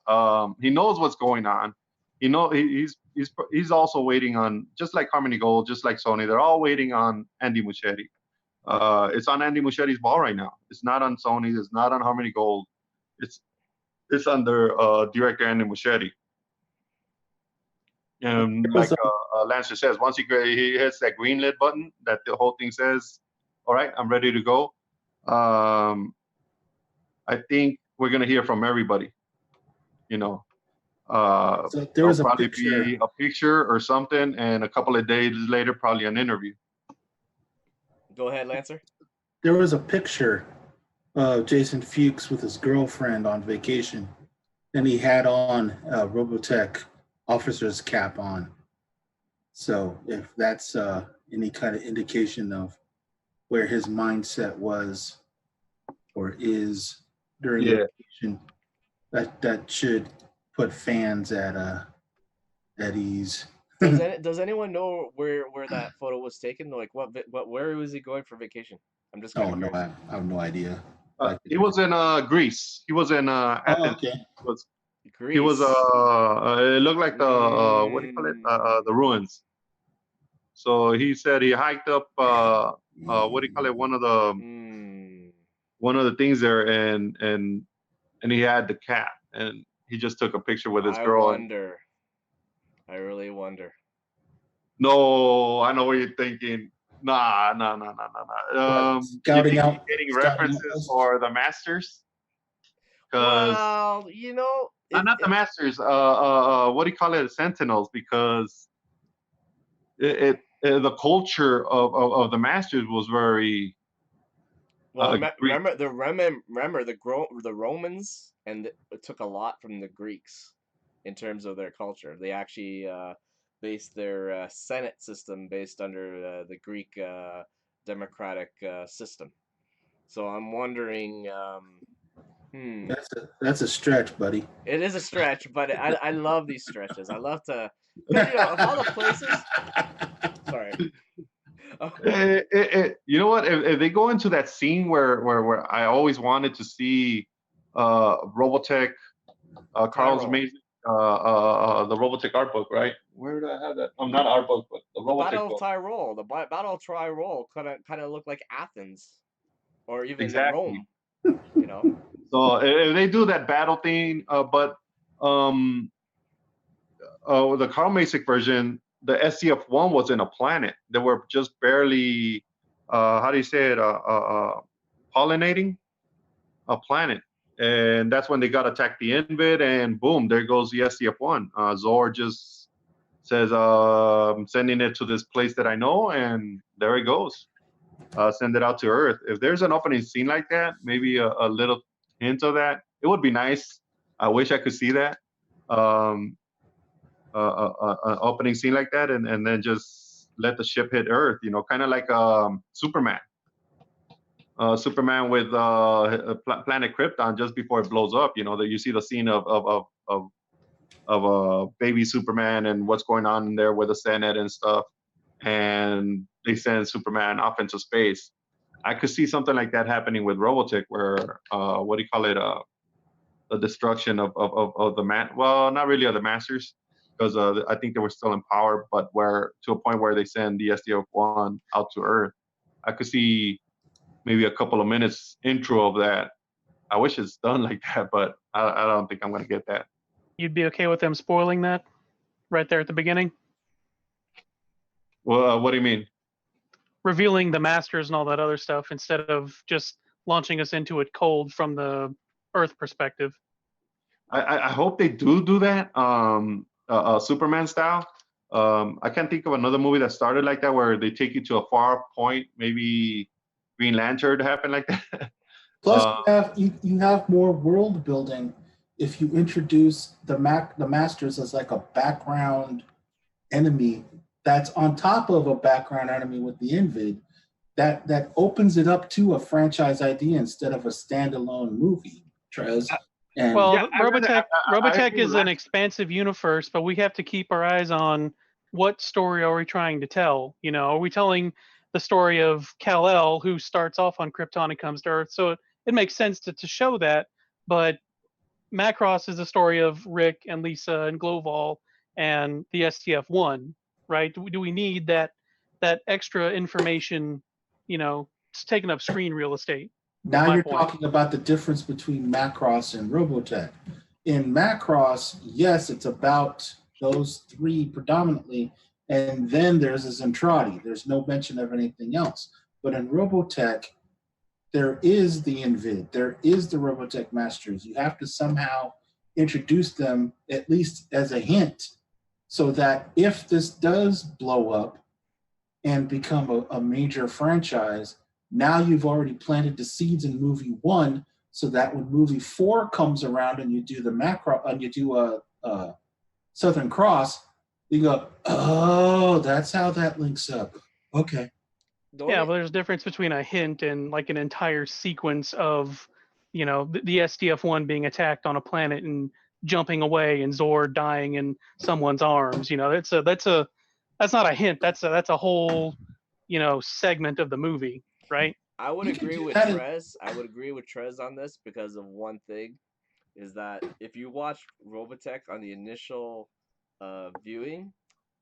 He knows what's going on. He's also waiting on, just like Harmony Gold, just like Sony. They're all waiting on Andy Muschietti. It's on Andy Muschietti's ball right now. It's not on Sony. It's not on Harmony Gold. It's under director Andy Muschietti. And like Lance says, once he hits that green lit button, that the whole thing says, "All right, I'm ready to go." I think we're gonna hear from everybody. You know, so there was probably be a picture or something, and a couple of days later, probably an interview. Go ahead, Lancer. There was a picture of Jason Fuchs with his girlfriend on vacation, and he had on a Robotech officer's cap on. So if that's any kind of indication of where his mindset was or is during the vacation, that should put fans at ease. Does anyone know where that photo was taken? Like where was he going for vacation? I'm just kind of curious. No, I have no idea. He was in Greece. He was in Athens. Okay. Greece. He was it looked like the what do you call it? The ruins. So he said he hiked up what do you call it? One of the things there, and he had the cat, and he just took a picture with his girl. I really wonder. No, I know what you're thinking. Nah. Scouting out, getting references for the Masters. Well, not the Masters. What do you call it? Sentinels, because the culture of the Masters was very. Well, remember the Romans, and it took a lot from the Greeks in terms of their culture. They actually based their Senate system based under the Greek democratic system. So I'm wondering. That's a stretch, buddy. It is a stretch, but I love these stretches. I love to, of all the places. Sorry. You know what? If they go into that scene where I always wanted to see Robotech, Carl's amazing, the Robotech art book, right? Where did I have that? Not art book, but the Robotech Battle book. of Tyrol. The Battle of Tyrol kind of looked like Athens, or even Exactly. Rome. So if they do that battle thing, but the Carl Masick version, the SCF-1 was in a planet. They were just barely, how do you say it, pollinating a planet. and that's when they got attack the Invid, and boom, there goes the SDF-1. Zor just says, I'm sending it to this place that I know, and there it goes. Send it out to Earth. If there's an opening scene like that, maybe a little hint of that, it would be nice. I wish I could see that. An opening scene like that, and then just let the ship hit Earth, kind of like Superman. Superman with planet Krypton just before it blows up. That you see the scene of baby Superman and what's going on there with the Senate and stuff, and they send Superman off into space. I could see something like that happening with Robotech, where what do you call it? The destruction of the man. Well, not really of the Masters, because I think they were still in power, but where to a point where they send the SDF-1 out to Earth. I could see maybe a couple of minutes intro of that. I wish it's done like that, but I don't think I'm going to get that. You'd be okay with them spoiling that right there at the beginning? Well, what do you mean? Revealing the Masters and all that other stuff instead of just launching us into it cold from the Earth perspective. I hope they do that, Superman style. I can't think of another movie that started like that, where they take you to a far point. Maybe Green Lantern happened like that. Plus, you have more world building if you introduce the Masters as like a background enemy that's on top of a background enemy with the Invid. That opens it up to a franchise idea instead of a standalone movie, Trez. And Robotech is an expansive universe, but we have to keep our eyes on what story are we trying to tell. Are we telling the story of Kal-El, who starts off on Krypton and comes to Earth? So it makes sense to show that, but Macross is the story of Rick and Lisa and Gloval and the STF-1, right? Do we need that extra information? It's taking up screen real estate. Now you're talking about the difference between Macross and Robotech. In Macross, yes, it's about those three predominantly, and then there's a Zentradi. There's no mention of anything else. But in Robotech, there is the Invid. There is the Robotech Masters. You have to somehow introduce them, at least as a hint, so that if this does blow up and become a major franchise, now you've already planted the seeds in movie 1, so that when movie 4 comes around and you do the macro and you do a Southern Cross, you go, oh, that's how that links up. Okay. Yeah, but there's a difference between a hint and like an entire sequence of, the SDF-1 being attacked on a planet and jumping away and Zord dying in someone's arms. That's not a hint. That's a whole, segment of the movie, right? I would agree with Trez. I would agree with Trez on this because of one thing, is that if you watch Robotech on the initial viewing,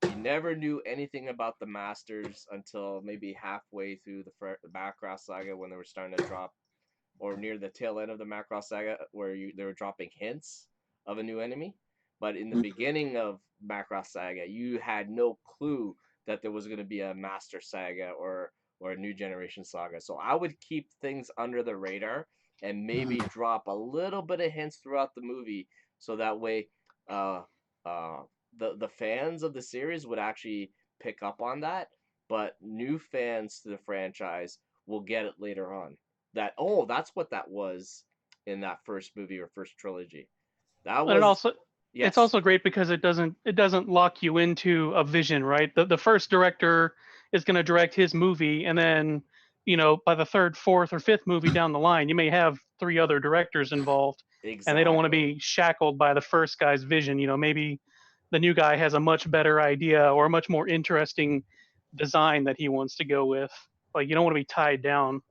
you never knew anything about the Masters until maybe halfway through the Macross saga, when they were starting to drop, or near the tail end of the Macross saga, where they were dropping hints of a new enemy. But in the beginning of Macross saga, you had no clue that there was going to be a Master saga or a New Generation saga. So I would keep things under the radar and maybe drop a little bit of hints throughout the movie, so that way the fans of the series would actually pick up on that, but new fans to the franchise will get it later on. That's what that was in that first movie or first trilogy. That was. Yes. It's also great because it doesn't lock you into a vision, right? The first director is going to direct his movie, and then by the third, fourth, or fifth movie down the line, you may have 3 other directors involved, exactly. And they don't want to be shackled by the first guy's vision. Maybe the new guy has a much better idea or a much more interesting design that he wants to go with. Like, you don't want to be tied down.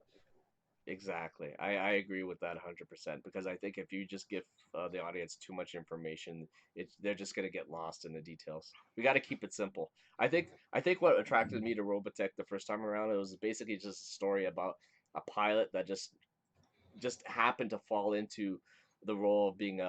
Exactly. I agree with that 100%, because I think if you just give the audience too much information, they're just going to get lost in the details. We got to keep it simple. I think what attracted me to Robotech the first time around, it was basically just a story about a pilot that just happened to fall into the role of being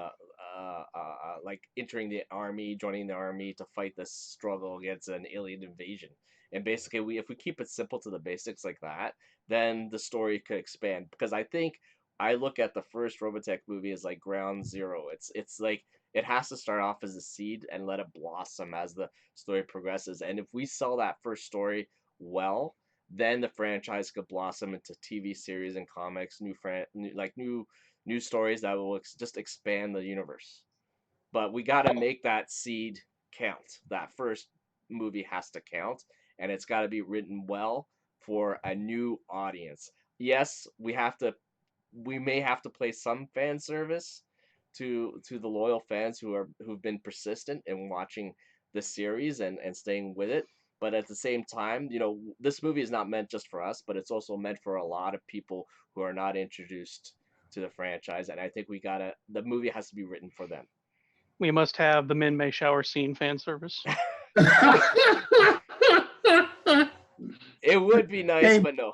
like entering the army, joining the army to fight this struggle against an alien invasion. And basically, if we keep it simple to the basics like that, then the story could expand. Because I think I look at the first Robotech movie as like ground zero. It's like it has to start off as a seed and let it blossom as the story progresses. And if we sell that first story well, then the franchise could blossom into TV series and comics, new stories that will just expand the universe. But we got to make that seed count. That first movie has to count, and it's got to be written well for a new audience. Yes, we may have to play some fan service to the loyal fans who've been persistent in watching the series and staying with it. But at the same time, this movie is not meant just for us, but it's also meant for a lot of people who are not introduced to the franchise. And I think the movie has to be written for them. We must have the Min May shower scene fan service. It would be nice, Hey, but no.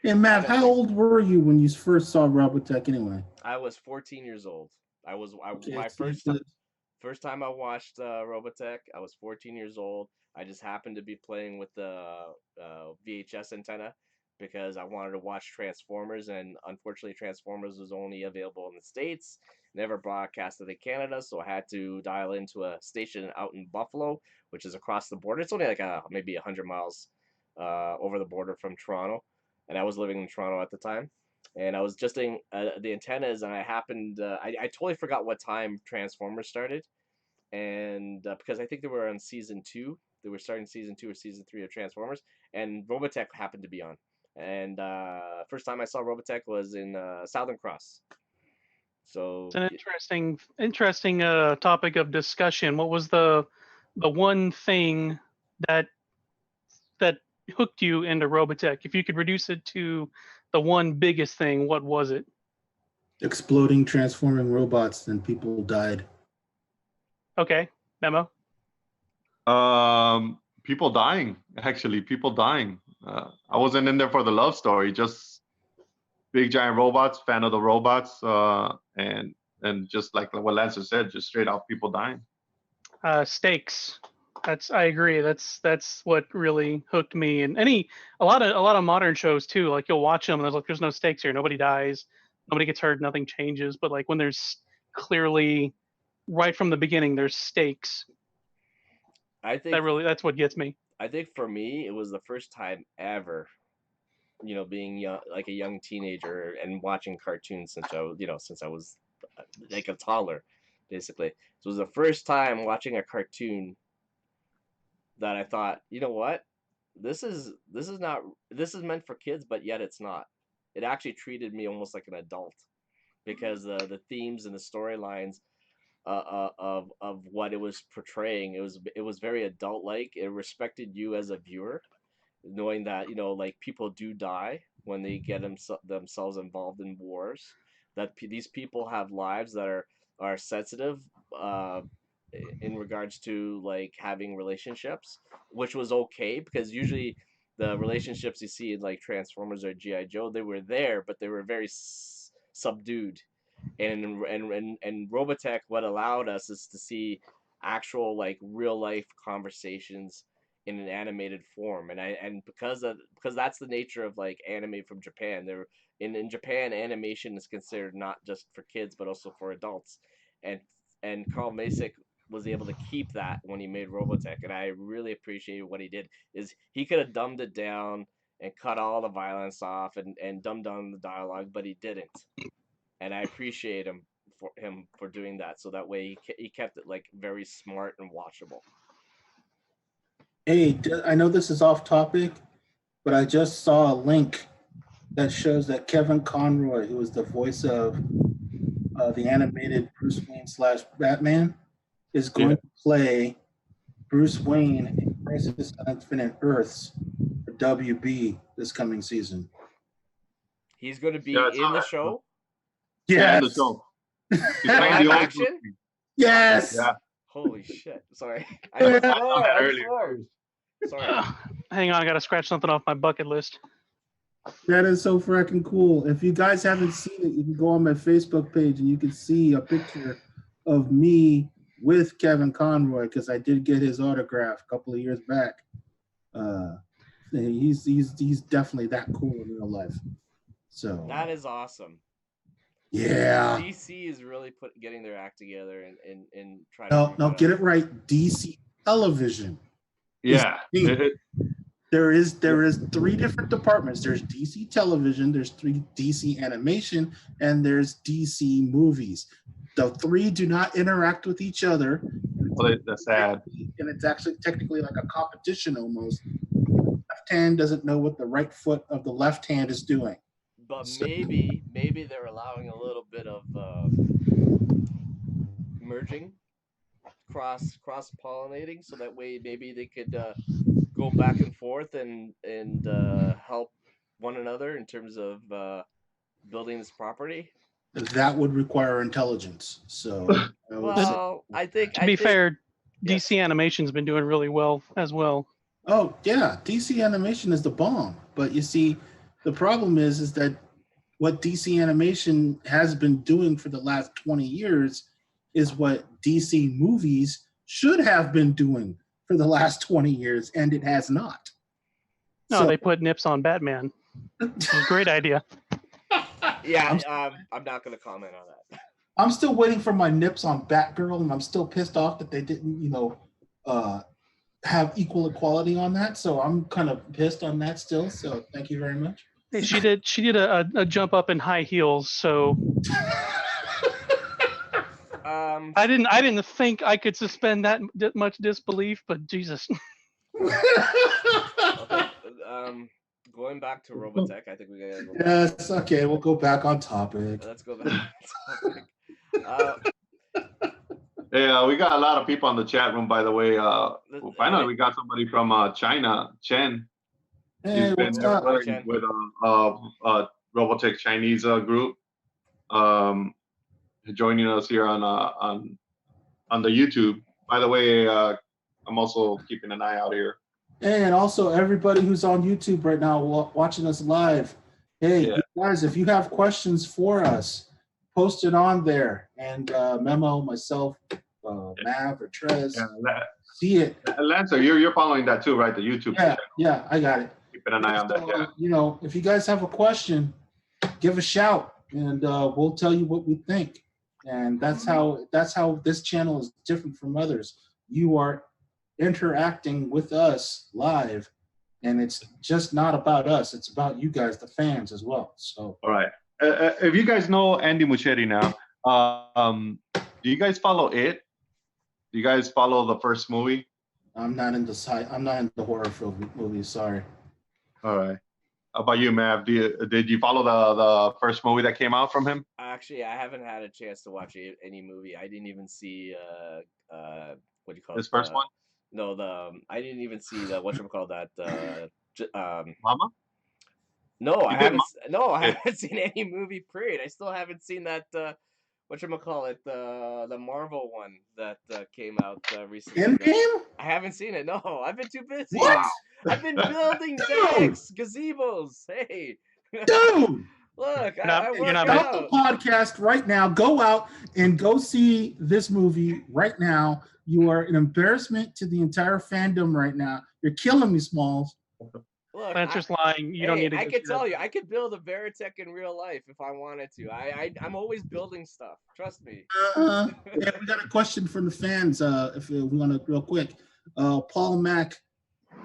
Hey, Matt, how old were you when you first saw Robotech anyway? I was 14 years old. Okay, My so you first time I watched Robotech. I was 14 years old. I just happened to be playing with the VHS antenna because I wanted to watch Transformers, and unfortunately, Transformers was only available in the States, never broadcasted in Canada, so I had to dial into a station out in Buffalo, which is across the border. It's only like maybe 100 miles over the border from Toronto, and I was living in Toronto at the time. And I was just doing the antennas, and I happened, I totally forgot what time Transformers started, and because I think they were on season 2, they were starting season 2 or season 3 of Transformers, and Robotech happened to be on. And first time I saw Robotech was in Southern Cross. So It's an interesting topic of discussion. What was the one thing that that hooked you into Robotech? If you could reduce it to the one biggest thing, what was it? exploding, transforming robots, and people died. Okay, Memo. People dying. Actually, people dying. I wasn't in there for the love story. Just big giant robots. Fan of the robots. And just like what Lancer said, just straight out people dying. Stakes. I agree. That's what really hooked me. And a lot of modern shows too. Like you'll watch them and there's no stakes here. Nobody dies, nobody gets hurt, nothing changes. But like when there's clearly right from the beginning, there's stakes. I think That's what gets me. I think for me, it was the first time ever, being young, like a young teenager and watching cartoons since I was like a toddler, basically. So it was the first time watching a cartoon that I thought, you know what, this is meant for kids, but yet it's not. It actually treated me almost like an adult because the themes and the storylines of what it was portraying, it was very adult like. It respected you as a viewer, knowing that like people do die when they get themselves involved in wars. That these people have lives that are sensitive uh, in regards to like having relationships, which was okay because usually the relationships you see in like Transformers or GI Joe, they were there, but they were very subdued. And Robotech, what allowed us is to see actual like real life conversations in an animated form. And because that's the nature of like anime from Japan. There in Japan, animation is considered not just for kids but also for adults. And Carl Masick was able to keep that when he made Robotech, and I really appreciated what he did. Is he could have dumbed it down and cut all the violence off and dumbed down the dialogue, but he didn't, and I appreciate him for doing that. So that way he kept it like very smart and watchable. Hey, I know this is off topic, but I just saw a link that shows that Kevin Conroy, who was the voice of the animated Bruce Wayne / Batman, is going to play Bruce Wayne in Crisis on Infinite Earths for WB this coming season. He's going to be Yeah, in the show. Yeah, in the Yes. show. He's Live the old action? Bruce Wayne. Yes. Yeah. Holy shit! Sorry, Yeah. I'm that earlier. floored. Sorry. Hang on, I gotta scratch something off my bucket list. That is so freaking cool. If you guys haven't seen it, you can go on my Facebook page and you can see a picture of me with Kevin Conroy because I did get his autograph a couple of years back. He's definitely that cool in real life. So That is awesome. yeah. DC is really getting their act together and trying to No, work no, on get it. it right. DC television. Yeah. There is three different departments. There's DC television, there's three DC animation, and there's DC movies. The three do not interact with each other. That's sad. And it's actually technically like a competition almost. The left hand doesn't know what the right foot of the left hand is doing. But So, maybe they're allowing a little bit of merging, cross pollinating, so that way maybe they could go back and forth and help one another in terms of building this property. that would require intelligence. So I would say, Well, I think To be fair, yes. DC Animation's been doing really well as well. oh yeah, DC animation is the bomb. But you see, the problem is that what DC animation has been doing for the last 20 years is what DC movies should have been doing for the last 20 years, and it has not. No, they put nips on Batman. It's a great idea. Yeah, I'm not going to comment on that. I'm still waiting for my nips on Batgirl, and I'm still pissed off that they didn't, have equal equality on that. So I'm kind of pissed on that still. So thank you very much. She did a jump up in high heels, so I didn't think I could suspend that much disbelief, but Jesus. Okay, going back to Robotech, I think we gotta go back. Yes, okay, we'll go back on topic. Let's go back on topic. Yeah, we got a lot of people on the chat room, by the way. Finally, we got somebody from China, Chen. Hey, He's been what's up? working with Robotech Chinese group, joining us here on the YouTube. By the way, I'm also keeping an eye out here. And also everybody who's on YouTube right now watching us live. Hey, Yeah. you guys, if you have questions for us, post it on there. And Memo, myself, Mav, or Trez, see it. Lancer, you're following that too, right? The YouTube channel. Yeah, I got it. Keeping an eye on that. Yeah. You know, if you guys have a question, give a shout, and we'll tell you what we think. And that's how this channel is different from others. You are interacting with us live, and it's just not about us. It's about you guys, the fans, as well. So, all right. If you guys know Andy Muschietti now, do you guys follow it? Do you guys follow the first movie? I'm not in the horror film movies. Sorry. All right. How about you, Mav? Did you follow the first movie that came out from him? Actually, I haven't had a chance to watch any movie. I didn't even see what do you call This it? first one? No, I didn't even see the whatchamacallit that Mama? No, I You did haven't. No, I haven't seen any movie. Period. I still haven't seen that. Whatchamacallit, the Marvel one that came out recently. Endgame? I haven't seen it. No, I've been too busy. What? I've been building decks, gazebos. Hey, Dude. look, You're not- I you're work not Stop out. the podcast right now. Go out and go see this movie right now. You are an embarrassment to the entire fandom right now. You're killing me, Smalls. Look, Lancer's lying. You don't need to. I could tell you, I could build a Veritech in real life if I wanted to. I'm always building stuff. Trust me. Yeah, we got a question from the fans. If we want to, real quick. Paul Mack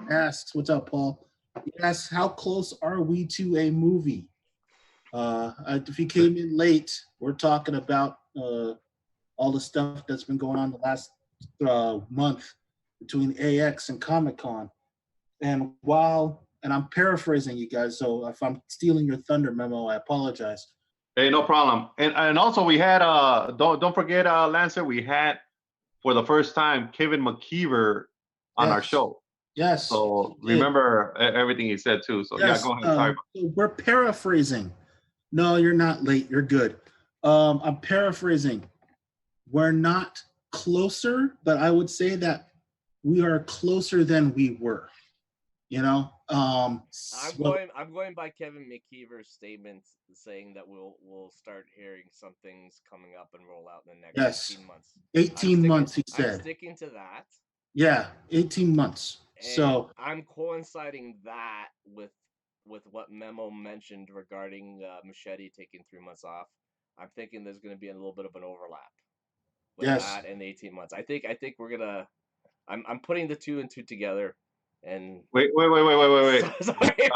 asks, "What's up, Paul?" He asks, "How close are we to a movie?" If he came in late, we're talking about all the stuff that's been going on the last month between AX and Comic-Con. And I'm paraphrasing you guys, so if I'm stealing your thunder, Memo, I apologize. Hey, no problem. And also we had don't forget Lancer, we had for the first time Kevin McKeever on our show. Yes. So remember everything he said too. So yes, yeah, go ahead. Sorry. So we're paraphrasing. No, you're not late. You're good. I'm paraphrasing. We're not closer, but I would say that we are closer than we were. You know, I'm going by Kevin McKeever's statement saying that we'll start hearing some things coming up and roll out in the next 18 months. 18 months, he said. I'm sticking to that. Yeah, 18 months. And so I'm coinciding that with with what Memo mentioned regarding Machete taking 3 months off, I'm thinking there's going to be a little bit of an overlap with Yes. that and 18 months. I think we're gonna. I'm putting the two and two together, and Wait. sorry,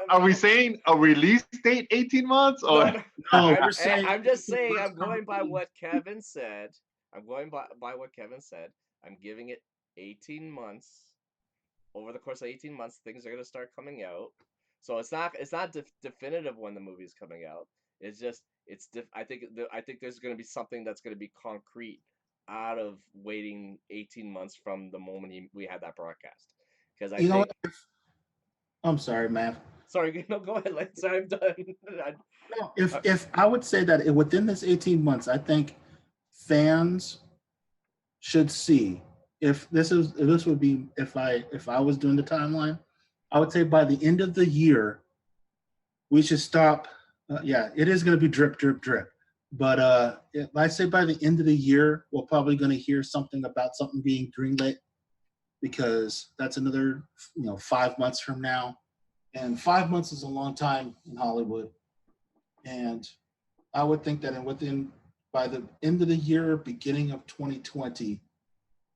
Are we saying a release date 18 months no, or? no. No, we're saying I'm just saying. let's I'm cover going by these. what Kevin said. I'm going by what Kevin said. I'm giving it 18 months. Over the course of 18 months, things are going to start coming out. So it's not definitive when the movie is coming out. It's just I think there's going to be something that's going to be concrete out of waiting 18 months from the moment we had that broadcast. Because I You know what? think I'm sorry, Mav. sorry, no, go ahead, Lance. I'm done. No, if I would say that within this 18 months, I think fans should see if this would be if I was doing the timeline, I would say by the end of the year we should stop. Yeah, it is going to be drip, drip, drip. But if I say by the end of the year, we're probably going to hear something about something being greenlit because that's another 5 months from now, and 5 months is a long time in Hollywood. And I would think that within by the end of the year, beginning of 2020,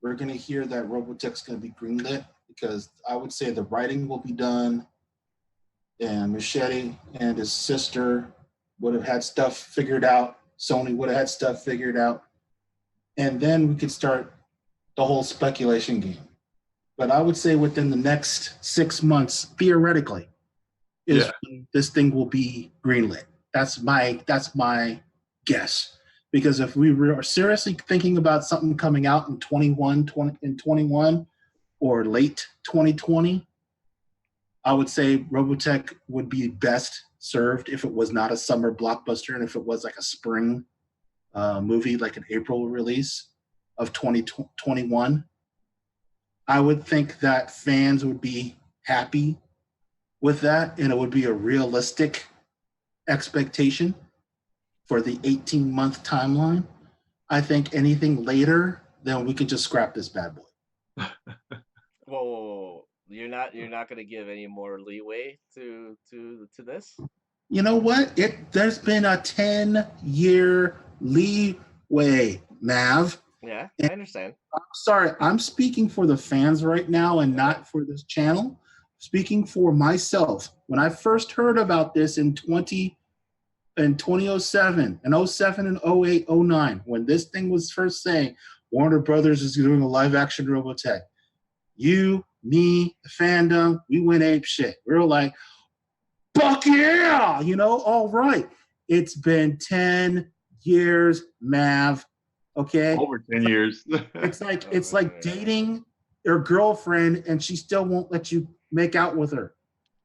we're going to hear that Robotech's going to be greenlit because I would say the writing will be done, and Machete and his sister would have had stuff figured out. Sony would have had stuff figured out, and then we could start the whole speculation game. But I would say within the next 6 months, theoretically, is when this thing will be greenlit. That's my guess. Because if we are seriously thinking about something coming out in 21 or late 2020, I would say Robotech would be best served if it was not a summer blockbuster and if it was like a spring movie, like an April release of 2021. I would think that fans would be happy with that, and it would be a realistic expectation for the 18-month timeline. I think anything later, then we can just scrap this bad boy. Whoa. You're not going to give any more leeway to this? You know what? There's been a 10-year leeway, Mav. Yeah, And I understand. I'm sorry, I'm speaking for the fans right now and not for this channel. Speaking for myself. When I first heard about this in 2007 and 07 and 08, 09, when this thing was first saying Warner Brothers is doing a live action Robotech, you, me, the fandom, we went ape shit. We were like, fuck yeah, all right. It's been 10 years, Mav. Okay. Over 10 years. It's like dating your girlfriend and she still won't let you make out with her.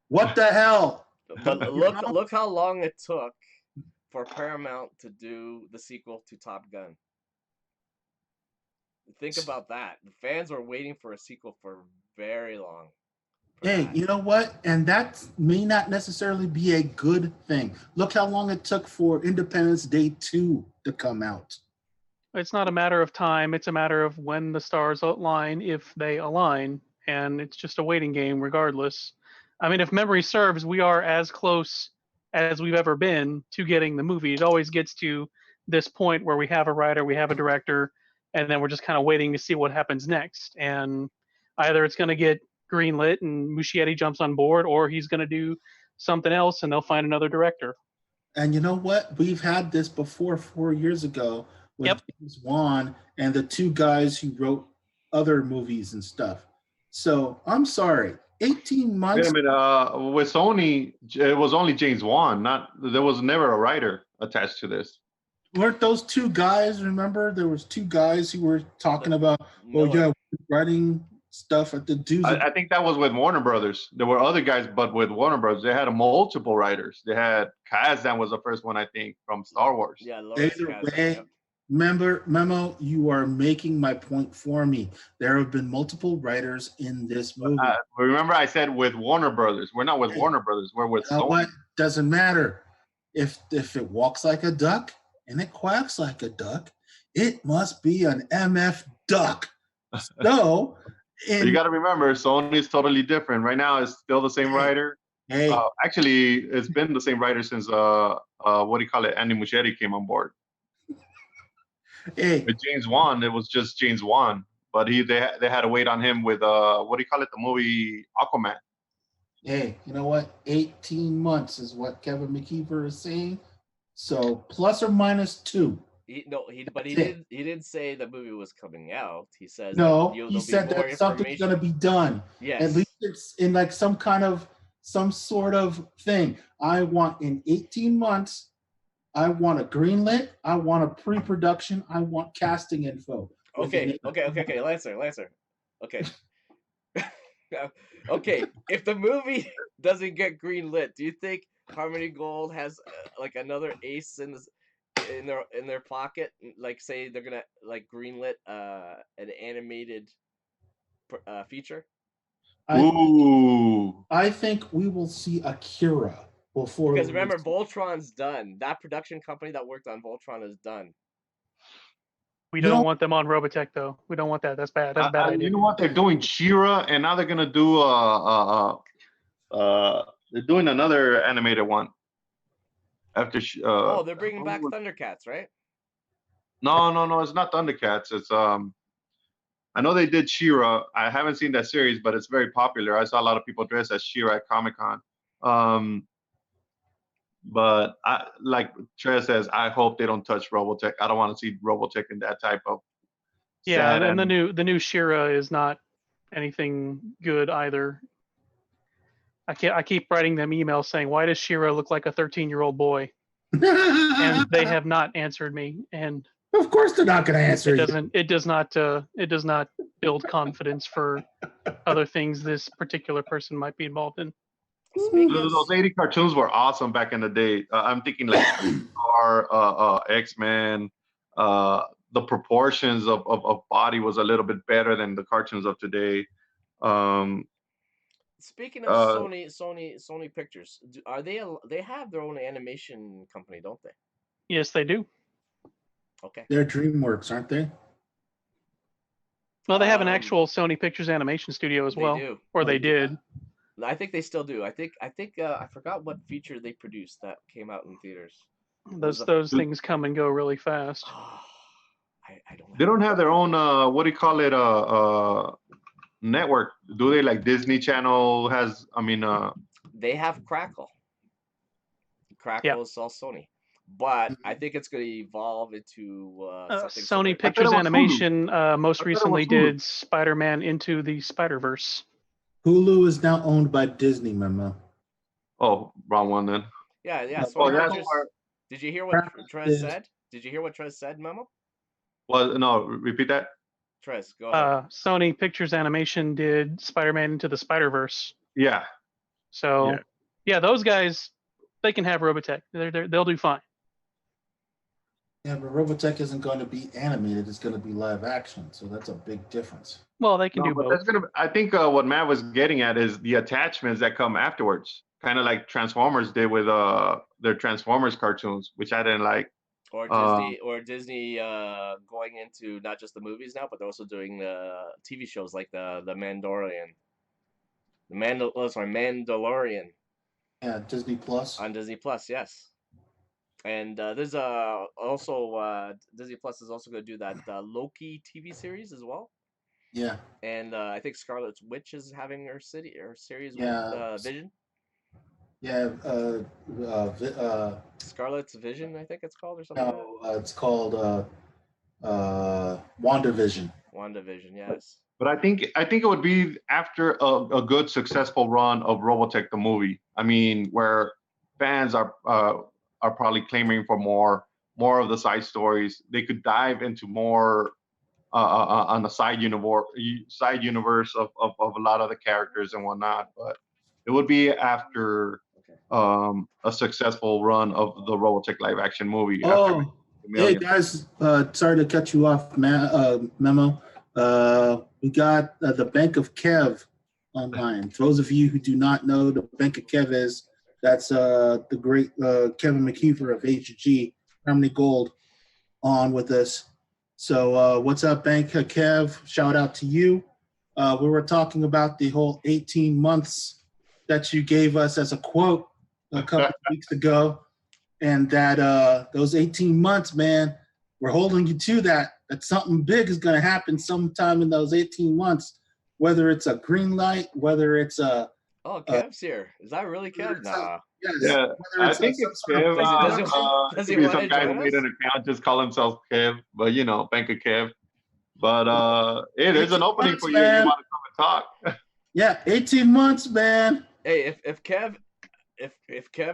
What the hell? But look how long it took for Paramount to do the sequel to Top Gun. Think about that. The fans were waiting for a sequel for very long. Hey, you know what? And that may not necessarily be a good thing. Look how long it took for Independence Day 2 to come out. It's not a matter of time. It's a matter of when the stars align, if they align. And it's just a waiting game regardless. I mean, if memory serves, we are as close as we've ever been to getting the movie. It always gets to this point where we have a writer, we have a director, and then we're just kind of waiting to see what happens next. And either it's going to get greenlit and Muschietti jumps on board, or he's going to do something else and they'll find another director. And you know what? We've had this before 4 years ago with James Wan and the two guys who wrote other movies and stuff. So I'm sorry, 18 months. Wait a minute. With Sony, it was only James Wan. There was never a writer attached to this. Weren't those two guys? Remember, there was two guys who were talking about, writing stuff at the dudes. I think that was with Warner Brothers. There were other guys, but with Warner Brothers, they had multiple writers. They had Kazan was the first one, I think, from Star Wars. Yeah, either way. Remember, Memo, you are making my point for me. There have been multiple writers in this movie. Remember, I said with Warner Brothers. We're not with Warner Brothers. We're with Sony. What? Doesn't matter. If it walks like a duck and it quacks like a duck, it must be an MF duck. So, you got to remember, Sony is totally different. Right now, it's still the same writer. Hey, Actually, it's been the same writer since what do you call it? Andy Muschietti came on board. hey, With James Wan, it was just James Wan, but they had to wait on him with what do you call it? The movie Aquaman. hey, you know what? 18 months is what Kevin McKeever is saying. So plus or minus 2. But he didn't say the movie was coming out. He says that No, he there'll be said more that something's going to information. be done. Yes. At least it's in like some sort of thing. I want in 18 months, I want a greenlit, I want a pre-production, I want casting info. Okay. Lancer. Okay. Okay. If the movie doesn't get greenlit, do you think Harmony Gold has like another ace in their pocket? Like, say they're gonna like greenlit an animated feature. I think we will see Akira before. Because remember, Voltron's done. That production company that worked on Voltron is done. You We don't don't- want them on Robotech, though. We don't want that. That's bad. That's a bad idea. You know what? They're doing She-Ra, and now they're gonna do they're doing another animated one. After They're bringing back Thundercats, right? No, it's not Thundercats. It's I know they did She-Ra. I haven't seen that series, but it's very popular. I saw a lot of people dressed as She-Ra at Comic-Con. But like Trey says, I hope they don't touch Robotech. I don't want to see Robotech in that type of Yeah, and the new She-Ra is not anything good either. I keep writing them emails saying, why does She-Ra look like a 13-year-old boy? And they have not answered me. And of course they're not going to answer it does not build confidence for other things this particular person might be involved in. Those 80 cartoons were awesome back in the day. I'm thinking like X-Men. The proportions of body was a little bit better than the cartoons of today. Speaking of Sony Pictures, they have their own animation company, don't they? Yes, they do. Okay. They're DreamWorks, aren't they? Well, they have an actual Sony Pictures animation studio as well, do. or they did. I think they still do. I think I forgot what feature they produced that came out in theaters. Those things come and go really fast. I don't. They don't have their own what do you call it network, do they? Like Disney Channel has. I mean, they have Crackle. Crackle is all Sony, but I think it's going to evolve into something. Sony Pictures Animation most recently did Spider-Man Into the Spider-Verse. Hulu is now owned by Disney, Memo. Oh, wrong one then. Yeah. Did you hear what Trez said? Did you hear what Trez said, Memo? Well, no, repeat that. Trez, go ahead. Sony Pictures Animation did Spider-Man Into the Spider-Verse. Yeah. So, yeah, those guys, they can have Robotech. They'll do fine. Yeah, but Robotech isn't going to be animated. It's going to be live action. So that's a big difference. Well, they can do both. I think what Matt was getting at is the attachments that come afterwards. Kind of like Transformers did with their Transformers cartoons, which I didn't like. Or Disney going into not just the movies now, but they're also doing the TV shows like the Mandalorian. Mandalorian. Yeah, Disney Plus. On Disney Plus, yes. And there's also Disney Plus is also going to do that Loki TV series as well. Yeah. And I think Scarlet Witch is having her series with Vision. Yeah. Scarlet's Vision, I think it's called, or something. No, it's called WandaVision. WandaVision, yes. But I think it would be after a good successful run of Robotech the movie. I mean, where fans are probably clamoring for more of the side stories. They could dive into more on the side universe of a lot of the characters and whatnot. But it would be after a successful run of the Robotech live action movie. Oh, hey guys, sorry to cut you off, Memo. We got the Bank of Kev online. For those of you who do not know, the Bank of Kev is that's the great Kevin McKeever of HG, Harmony Gold, on with us. So what's up, Bank of Kev? Shout out to you. We were talking about the whole 18 months that you gave us as a quote a couple of weeks ago, and that those 18 months, man, we're holding you to that. That something big is going to happen sometime in those 18 months, whether it's a green light, whether it's a Oh, Kev's here. Is that really Kev? Nah. yes, Yeah, whether I it's think some it's sort Kev. of does he Could be wanna some guy who join made us? an account, just call himself Kev, but Bank of Kev. But hey, there's an 18 opening months, for you if you man. want to come and talk. Yeah, 18 months, man. Hey, if Kev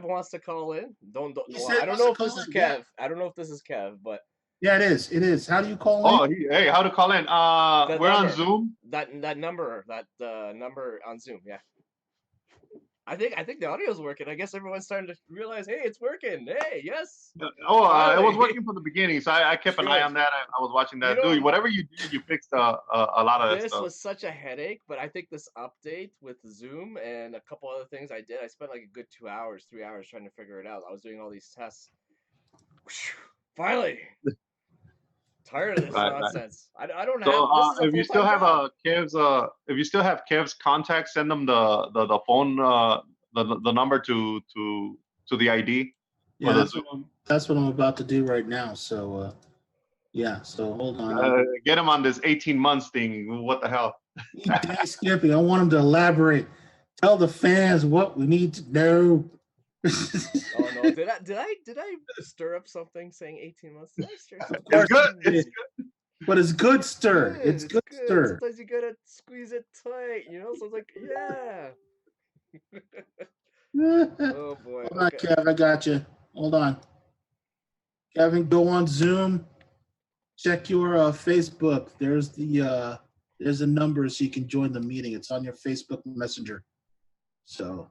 wants to call in, don't He well, said I don't wants know to if this call is in, Kev. yeah. I don't know if this is Kev, but Yeah, it is. It is. How do you call in? Oh, hey, how to call in? the We're on number, Zoom. that number on Zoom, yeah. I think the audio's working. I guess everyone's starting to realize, hey, it's working. Hey, yes. It Finally. was working from the beginning, so I kept an eye on that. I was watching You that. know, Dude, whatever you did, you fixed a lot of that this stuff. was such a headache, but I think this update with Zoom and a couple other things I did, I spent like a good 2 hours, 3 hours trying to figure it out. I was doing all these tests. Finally. Tired of this Right. nonsense. I don't So have this is a if you still full-time have job. Kev's contact, send them the phone the number to the ID. Yeah, for the that's what I'm about to do right now. So, yeah. So hold on. Get him on this 18 months thing. What the hell? Hey, Skippy, I want him to elaborate. Tell the fans what we need to know. Oh no! Did I stir up something saying 18 months? Did I stir something? course It's good. you It's did. But it's good stir. It's good stir. Sometimes you gotta squeeze it tight, So it's like, yeah. Oh boy. Hold on, Okay. Kev. I got you. Hold on. Kevin, go on Zoom. Check your Facebook. There's a number so you can join the meeting. It's on your Facebook Messenger. So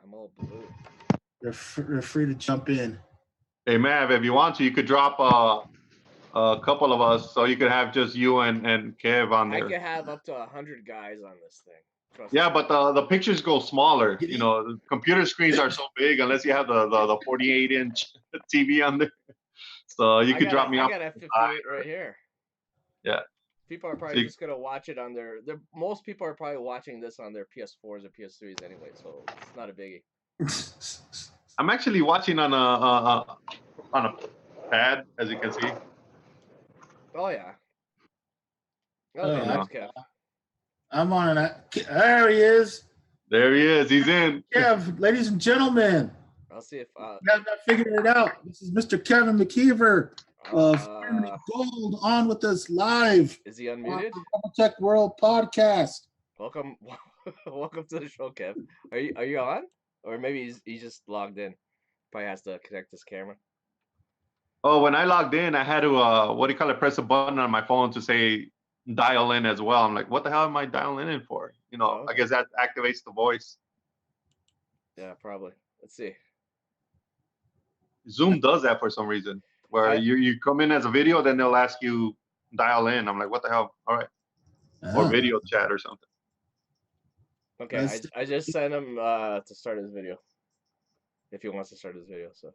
I'm all blue. you're free to jump in. Hey Mav, if you want to, you could drop a couple of us, so you could have just you and Kev on I there. could have up to 100 guys on this thing. Trust Yeah, me. but the pictures go smaller. The computer screens are so big unless you have the 48-inch TV on there. So you could drop me off. I got a 58 right here. Yeah. People are probably just gonna watch it on their. Most people are probably watching this on their PS4s or PS3s anyway, so it's not a biggie. I'm actually watching on a pad, as you can see. Oh yeah. Oh, Okay, yeah. there's Kev. I'm on it. There he is. There he is. He's in. Kev, ladies and gentlemen. I'll see if You have not figured it out. This is Mr. Kevin McKeever of Harmony Gold on with us live. Is he unmuted? On the Robotech World Podcast. Welcome to the show, Kev. Are you on? Or maybe he's just logged in. Probably has to connect his camera. Oh, when I logged in, I had to press a button on my phone to say dial in as well. I'm like, what the hell am I dialing in for? Okay. I guess that activates the voice. Yeah, probably. Let's see. Zoom does that for some reason, where you come in as a video, then they'll ask you dial in. I'm like, what the hell? All right. Or video chat or something. Okay, I just sent him to start his video. If he wants to start his video, so.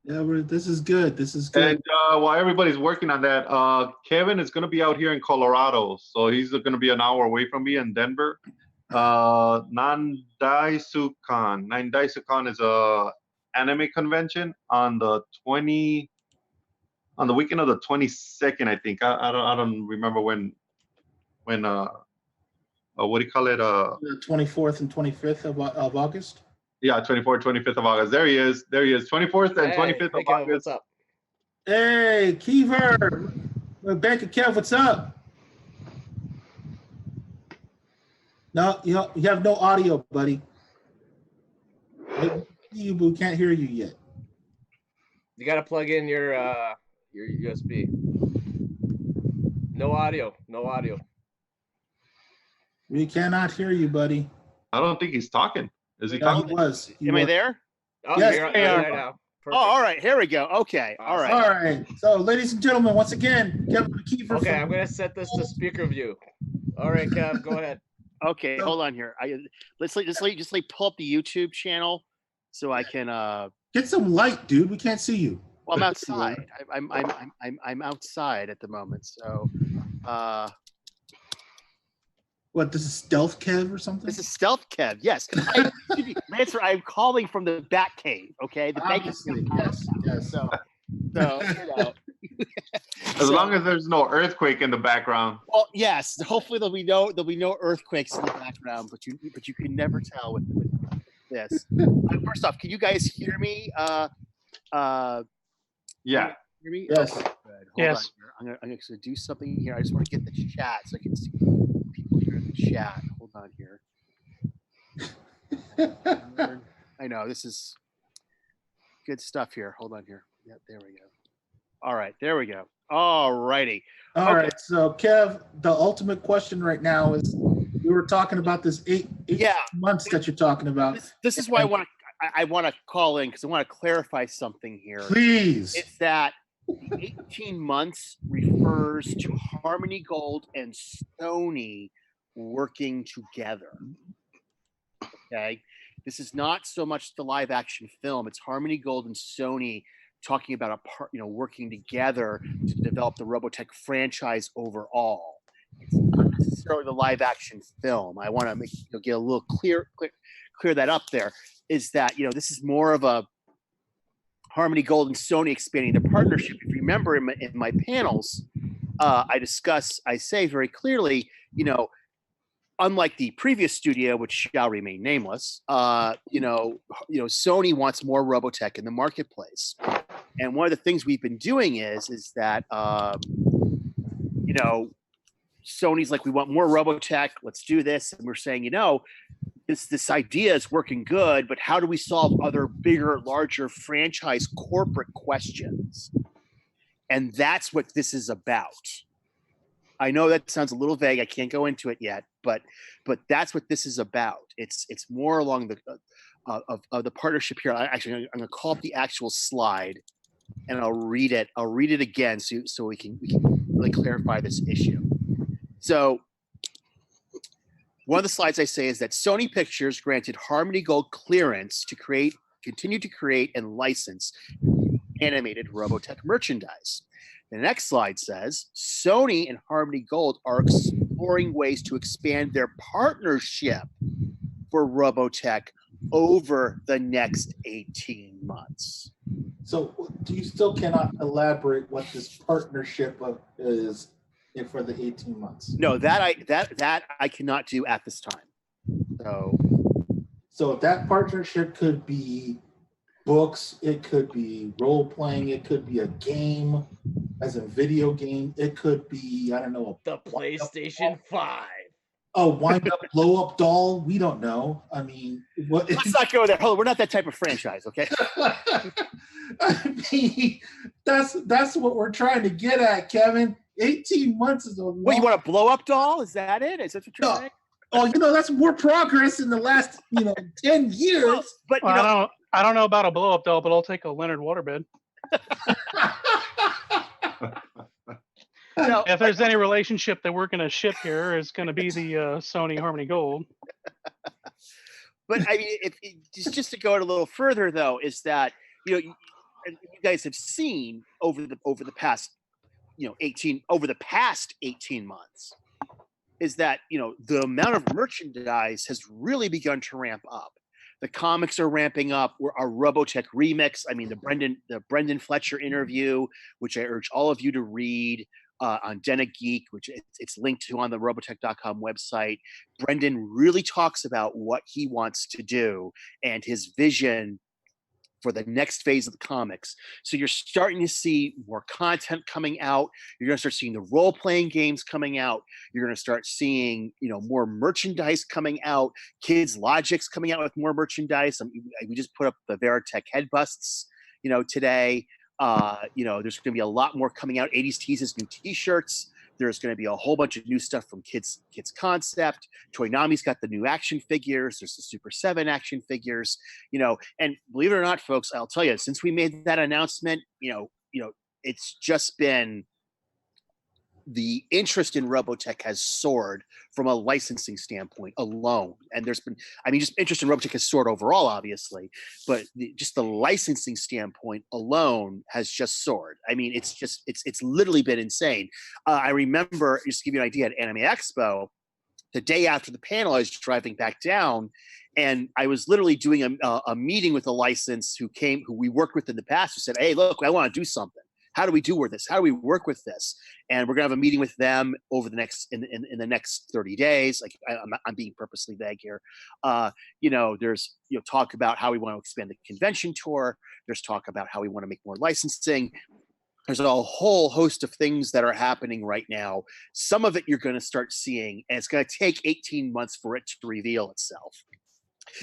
Yeah, this is good. This is good. And while everybody's working on that, Kevin is going to be out here in Colorado, so he's going to be an hour away from me in Denver. Nandaisukan is a anime convention on the weekend of the 22nd, I think. I don't remember when what do you call it? The 24th and 25th of August. Yeah, 24th, 25th of August. There he is. 24th and 25th of Kev, August. what's up? Hey, Keever. Bank of Kev, what's up? No, you have no audio, buddy. You can't hear you yet. You got to plug in your USB. No audio. No audio. We cannot hear you, buddy. I don't think he's talking. Is he Yeah, talking? he was. Am I there? Oh, Yes, you're they are. there now. Oh, all right. Here we go. Okay. All right. All right. So, ladies and gentlemen, once again, Kevin McKeever. Okay, I'm gonna set this to speaker view. All right, Kev, go ahead. Okay. Hold on here. Let's pull up the YouTube channel so I can. Get some light, dude. We can't see you. Well, I'm outside. I'm outside at the moment. So, What, this is Stealth Kev or something? This is Stealth Kev. Yes, Lancer. I'm calling from the Bat Cave. Okay, the Obviously, yes. So you know. As long as there's no earthquake in the background. Well, yes. Hopefully there'll be no earthquakes in the background, but you can never tell with this. First off, can you guys hear me? Yeah. Hear me? Yes. Okay, good. Hold Yes. on here. I'm going to do something here. I just want to get the chat so I can see people here in the chat. Hold on here. I know this is good stuff here. Hold on here. Yeah, there we go. All right, there we go. All righty. All right. So, Kev, the ultimate question right now is: we were talking about this eight months that you're talking about. This is why I want to call in because I want to clarify something here. Please. It's that the 18 months refers to Harmony Gold and Sony working together. Okay, this is not so much the live action film. It's Harmony Gold and Sony talking about working together to develop the Robotech franchise overall. It's not necessarily the live action film. I want to get a little clear that up there. Is that this is more of a Harmony Gold and Sony expanding their partnership. If you remember in my panels, I say very clearly, unlike the previous studio, which shall remain nameless, Sony wants more Robotech in the marketplace. And one of the things we've been doing is that, Sony's like, we want more Robotech. Let's do this. And we're saying, this idea is working good, but how do we solve other bigger, larger franchise corporate questions? And that's what this is about. I know that sounds a little vague. I can't go into it yet, but that's what this is about. It's more along the of the partnership here. I'm going to call up the actual slide, and I'll read it. I'll read it again so we can really clarify this issue. So one of the slides I say is that Sony Pictures granted Harmony Gold clearance to continue to create and license animated Robotech merchandise. The next slide says Sony and Harmony Gold are exploring ways to expand their partnership for Robotech over the next 18 months. So you still cannot elaborate what this partnership is for the 18 months? No, that I cannot do at this time. So that partnership could be books, it could be role playing, it could be a game, as a video game, it could be, I don't know, the PlayStation 5. A wind-up, blow-up doll. We don't know. I mean, what? Let's not go there. Hold on, we're not that type of franchise, okay? I mean, that's what we're trying to get at, Kevin. 18 months is a long. What, you want a blow-up doll? Is that it? Is that what you're saying? Oh, that's more progress in the last, 10 years. But I don't know about a blow-up doll, but I'll take a Leonard waterbed. No, if there's any relationship that we're going to ship here, it's going to be the Sony Harmony Gold. But I mean, just to go a little further, though, is that you guys have seen over the past 18 months, is that the amount of merchandise has really begun to ramp up. The comics are ramping up. Our Robotech remix. I mean, the Brendan Fletcher interview, which I urge all of you to read on Den of Geek, which it's linked to on the Robotech.com website. Brendan really talks about what he wants to do and his vision for the next phase of the comics. So you're starting to see more content coming out. You're going to start seeing the role-playing games coming out. You're going to start seeing, more merchandise coming out. Kids Logic's coming out with more merchandise. We just put up the Veritech head busts, today. There's going to be a lot more coming out. 80s Teases new T-shirts. There's going to be a whole bunch of new stuff from Kids Concept. Toynami's got the new action figures. There's the Super 7 action figures, and believe it or not, folks, I'll tell you, since we made that announcement, it's just been the interest in Robotech has soared from a licensing standpoint alone. And there's been, just interest in Robotech has soared overall, obviously, but just the licensing standpoint alone has just soared. I mean, it's literally been insane. I remember, just to give you an idea, at Anime Expo, the day after the panel, I was driving back down, and I was literally doing a meeting with a license who we worked with in the past, who said, "Hey, look, I want to do something. How do we do with this? How do we work with this?" And we're gonna have a meeting with them over the next in the next 30 days. Like I'm being purposely vague here. There's talk about how we want to expand the convention tour. There's talk about how we want to make more licensing. There's a whole host of things that are happening right now. Some of it you're going to start seeing, and it's going to take 18 months for it to reveal itself.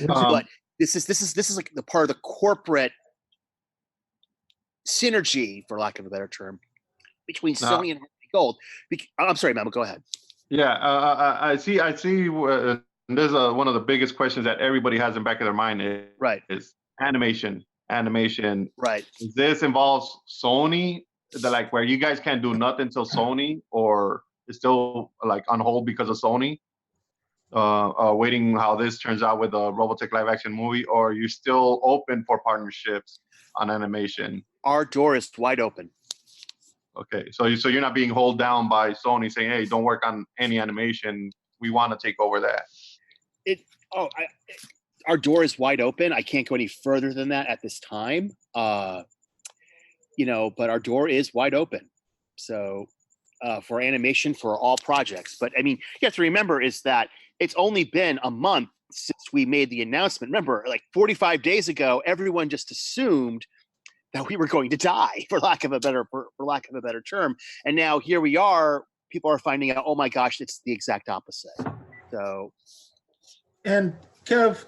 But this is like the part of the corporate synergy, for lack of a better term, between Sony and Gold. I'm sorry, Memo, go ahead. Yeah, I see. There's one of the biggest questions that everybody has in the back of their mind is animation. Right. This involves Sony, like where you guys can't do nothing till Sony, or it's still like on hold because of Sony? Waiting how this turns out with the Robotech live action movie, or are you still open for partnerships on animation? Our door is wide open. Okay, so you're not being held down by Sony saying, "Hey, don't work on any animation. We want to take over that." Our door is wide open. I can't go any further than that at this time. But our door is wide open. So for animation for all projects. But I mean, you have to remember is that it's only been a month since we made the announcement. Remember, like 45 days ago, everyone just assumed that we were going to die, for lack of a better term. And now here we are. People are finding out, oh my gosh, it's the exact opposite. So, and Kev,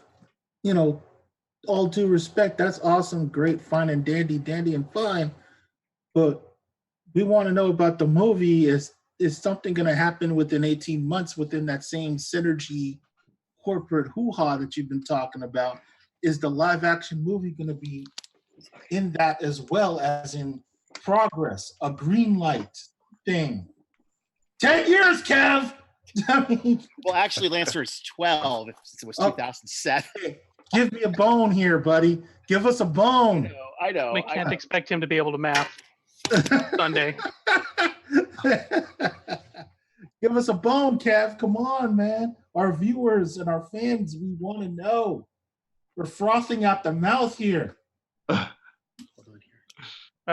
all due respect, that's awesome, great, fine and dandy and fine. But we want to know about the movie. Is something going to happen within 18 months within that same synergy corporate hoo-ha that you've been talking about? Is the live action movie going to be in that as well as in progress, a green light thing? 10 years, Kev! Well, actually, Lancer is 12. It was 2007. Hey, give me a bone here, buddy. Give us a bone. I know. We can't expect him to be able to math Sunday. Give us a bone, Kev. Come on, man. Our viewers and our fans, we want to know. We're frothing out the mouth here. I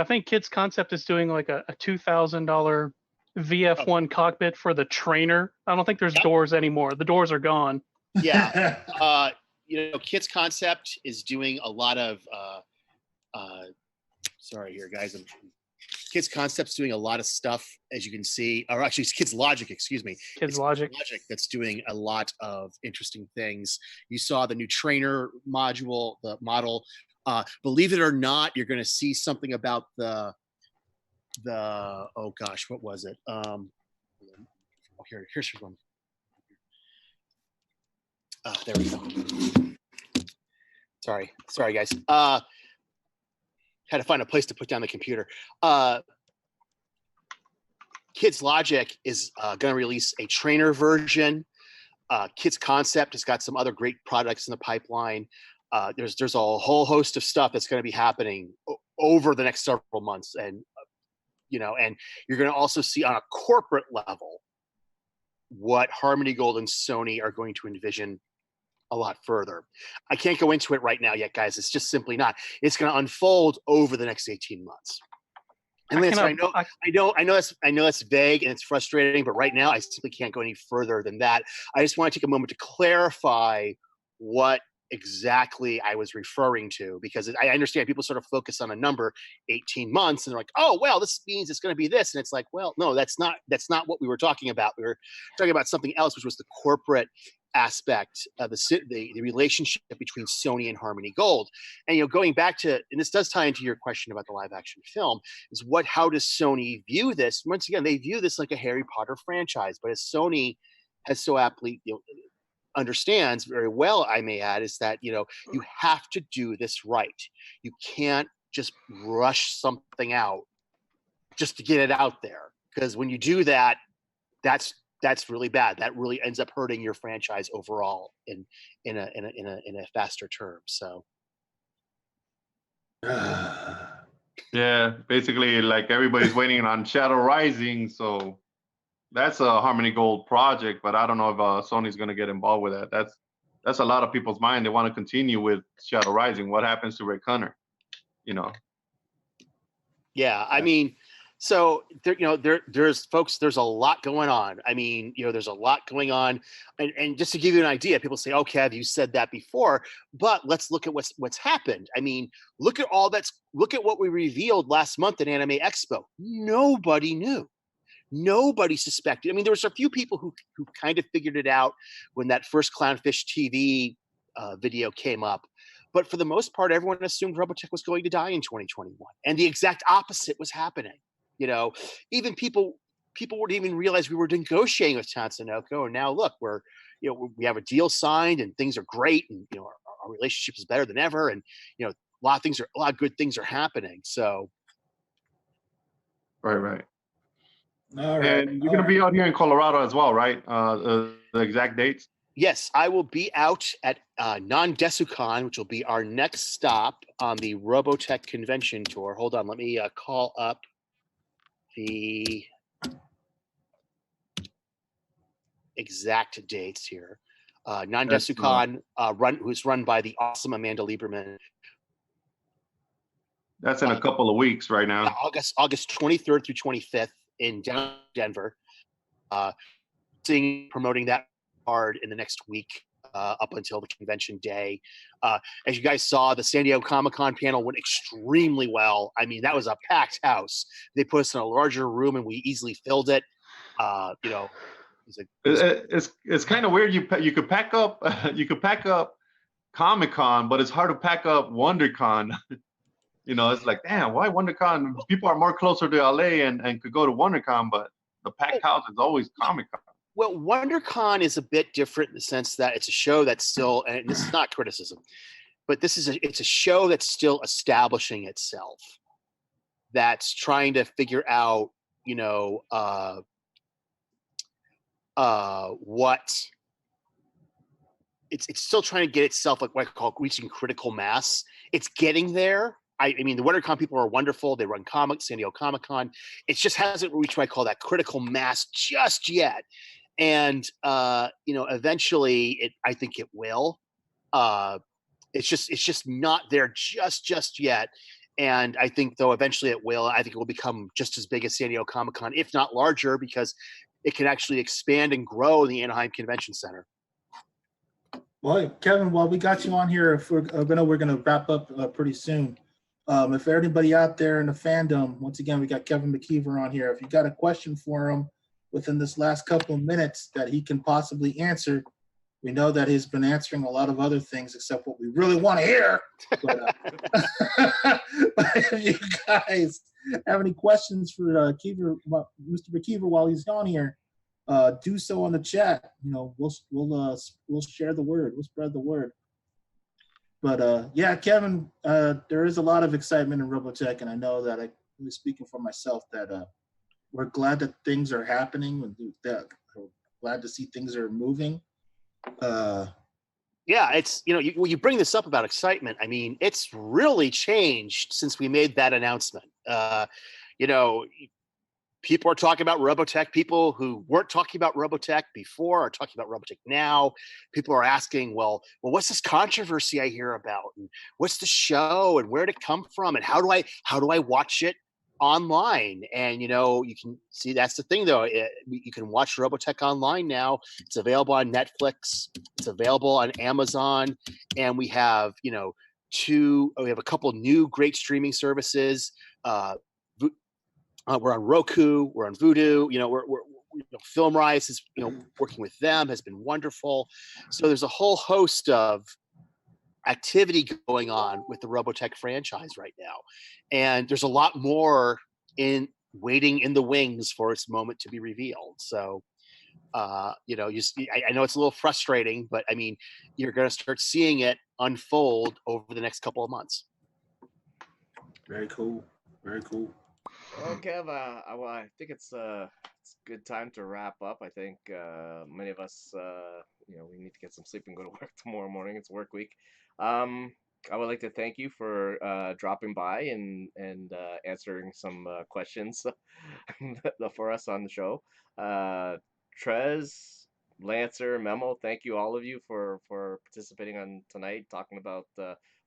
think Kids Concept is doing like a $2,000 VF1 cockpit for the trainer. I don't think there's doors anymore. The doors are gone. Yeah. Kids Concept is doing a lot of sorry here, guys. Kids Concept's doing a lot of stuff, as you can see, or actually it's Kids Logic, excuse me. Kids Logic that's doing a lot of interesting things. You saw the new trainer module, the model. Believe it or not, you're going to see something about the oh gosh, what was it? Here's one. There we go. Sorry, guys. Had to find a place to put down the computer. Kids Logic is going to release a trainer version. Kids Concept has got some other great products in the pipeline. There's a whole host of stuff that's going to be happening over the next several months, and and you're going to also see on a corporate level what Harmony Gold and Sony are going to envision a lot further. I can't go into it right now yet, guys. It's just simply not. It's going to unfold over the next 18 months. And I know that's vague and it's frustrating, but right now I simply can't go any further than that. I just want to take a moment to clarify what exactly I was referring to, because I understand people sort of focus on a number, 18 months, and they're like, oh, well, this means it's going to be this. And it's like, well, no, that's not what we were talking about. We were talking about something else, which was the corporate aspect of the relationship between Sony and Harmony Gold. And going back to, and this does tie into your question about the live action film, is how does Sony view this? Once again, they view this like a Harry Potter franchise, but as Sony has so aptly understands very well, I may add, is that you have to do this right. You can't just rush something out just to get it out there, because when you do that, that's really bad. That really ends up hurting your franchise overall in a faster term. So yeah, basically like everybody's waiting on Shadow Rising, so that's a Harmony Gold project, but I don't know if Sony's going to get involved with that. That's a lot of people's mind. They want to continue with Shadow Rising. What happens to Ray Connor? You know. Yeah, I mean, so there's folks, there's a lot going on. I mean, there's a lot going on, and just to give you an idea, people say, "Oh, Kev, you said that before," but let's look at what's happened. I mean, look at what we revealed last month at Anime Expo. Nobody knew. Nobody suspected. I mean, there was a few people who kind of figured it out when that first Clownfish TV video came up. But for the most part, everyone assumed Robotech was going to die in 2021. And the exact opposite was happening. Even people wouldn't even realize we were negotiating with Tatsunoko. And now look, we have a deal signed and things are great. And, our relationship is better than ever. And, a lot of good things are happening. So. Right. All right. And you're going to be out here in Colorado as well, right? The exact dates? Yes, I will be out at Non-Desucon, which will be our next stop on the Robotech convention tour. Hold on, let me call up the exact dates here. Non-Desucon, who's run by the awesome Amanda Lieberman. That's in a couple of weeks right now. August 23rd through 25th in Denver. Promoting that hard in the next week up until the convention day. As you guys saw, the San Diego Comic-Con panel went extremely well. I mean, that was a packed house. They put us in a larger room and we easily filled it. It's kind of weird. You could pack up Comic-Con, but it's hard to pack up WonderCon. It's like, damn, why WonderCon? People are more closer to LA and could go to WonderCon, but the packed house is always Comic-Con. Well, WonderCon is a bit different in the sense that it's a show that's still, and this is not criticism, but it's a show that's still establishing itself. That's trying to figure out, what it's still trying to get itself, like what I call reaching critical mass. It's getting there. I mean, the WonderCon people are wonderful. They run comics, San Diego Comic-Con. It just hasn't reached what I call that critical mass just yet. And eventually, I think it will. It's just not there just yet. And I think though eventually it will. I think it will become just as big as San Diego Comic-Con, if not larger, because it can actually expand and grow in the Anaheim Convention Center. Well, Kevin, while we got you on here, we're going to wrap up pretty soon. If anybody out there in the fandom, once again, we got Kevin McKeever on here. If you got a question for him within this last couple of minutes that he can possibly answer, we know that he's been answering a lot of other things except what we really want to hear. But, but if you guys have any questions for Mr. McKeever while he's on here, do so on the chat. We'll share the word. We'll spread the word. But yeah, Kevin, there is a lot of excitement in Robotech, and I know that I'm really speaking for myself that we're glad that things are happening. That we're glad to see things are moving. Yeah, it's you bring this up about excitement. I mean, it's really changed since we made that announcement. People are talking about Robotech. People who weren't talking about Robotech before are talking about Robotech now. People are asking, well, what's this controversy I hear about? And what's the show? And where did it come from? And how do I watch it online? And you can see that's the thing though. You can watch Robotech online now. It's available on Netflix. It's available on Amazon. And we have we have a couple new great streaming services. We're on Roku. We're on Vudu. FilmRise is working with them has been wonderful. So there's a whole host of activity going on with the Robotech franchise right now, and there's a lot more waiting in the wings for its moment to be revealed. So, I know it's a little frustrating, but I mean, you're going to start seeing it unfold over the next couple of months. Very cool. Very cool. Well, Kev, I think it's a good time to wrap up. I think many of us, we need to get some sleep and go to work tomorrow morning. It's work week. I would like to thank you for dropping by and answering some questions for us on the show. Trez, Lancer, Memo, thank you all of you for participating on tonight, talking about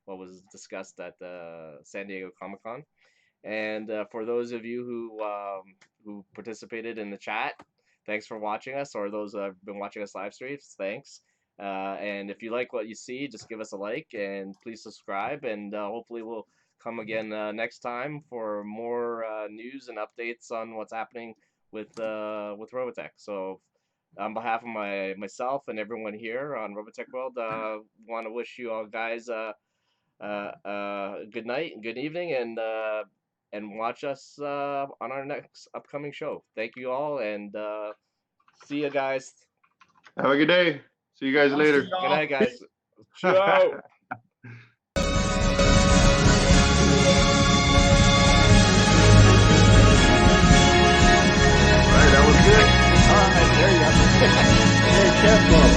what was discussed at San Diego Comic Con. And for those of you who participated in the chat, thanks for watching us, or those that have been watching us live streams, thanks. And if you like what you see, just give us a like and please subscribe. And hopefully we'll come again next time for more news and updates on what's happening with Robotech. So on behalf of myself and everyone here on Robotech World, want to wish you all guys good night and good evening, and watch us on our next upcoming show. Thank you all, and see you guys. Have a good day. See you guys later. Good night, guys. Ciao. All right, that was good. All right, there you go. Hey, careful.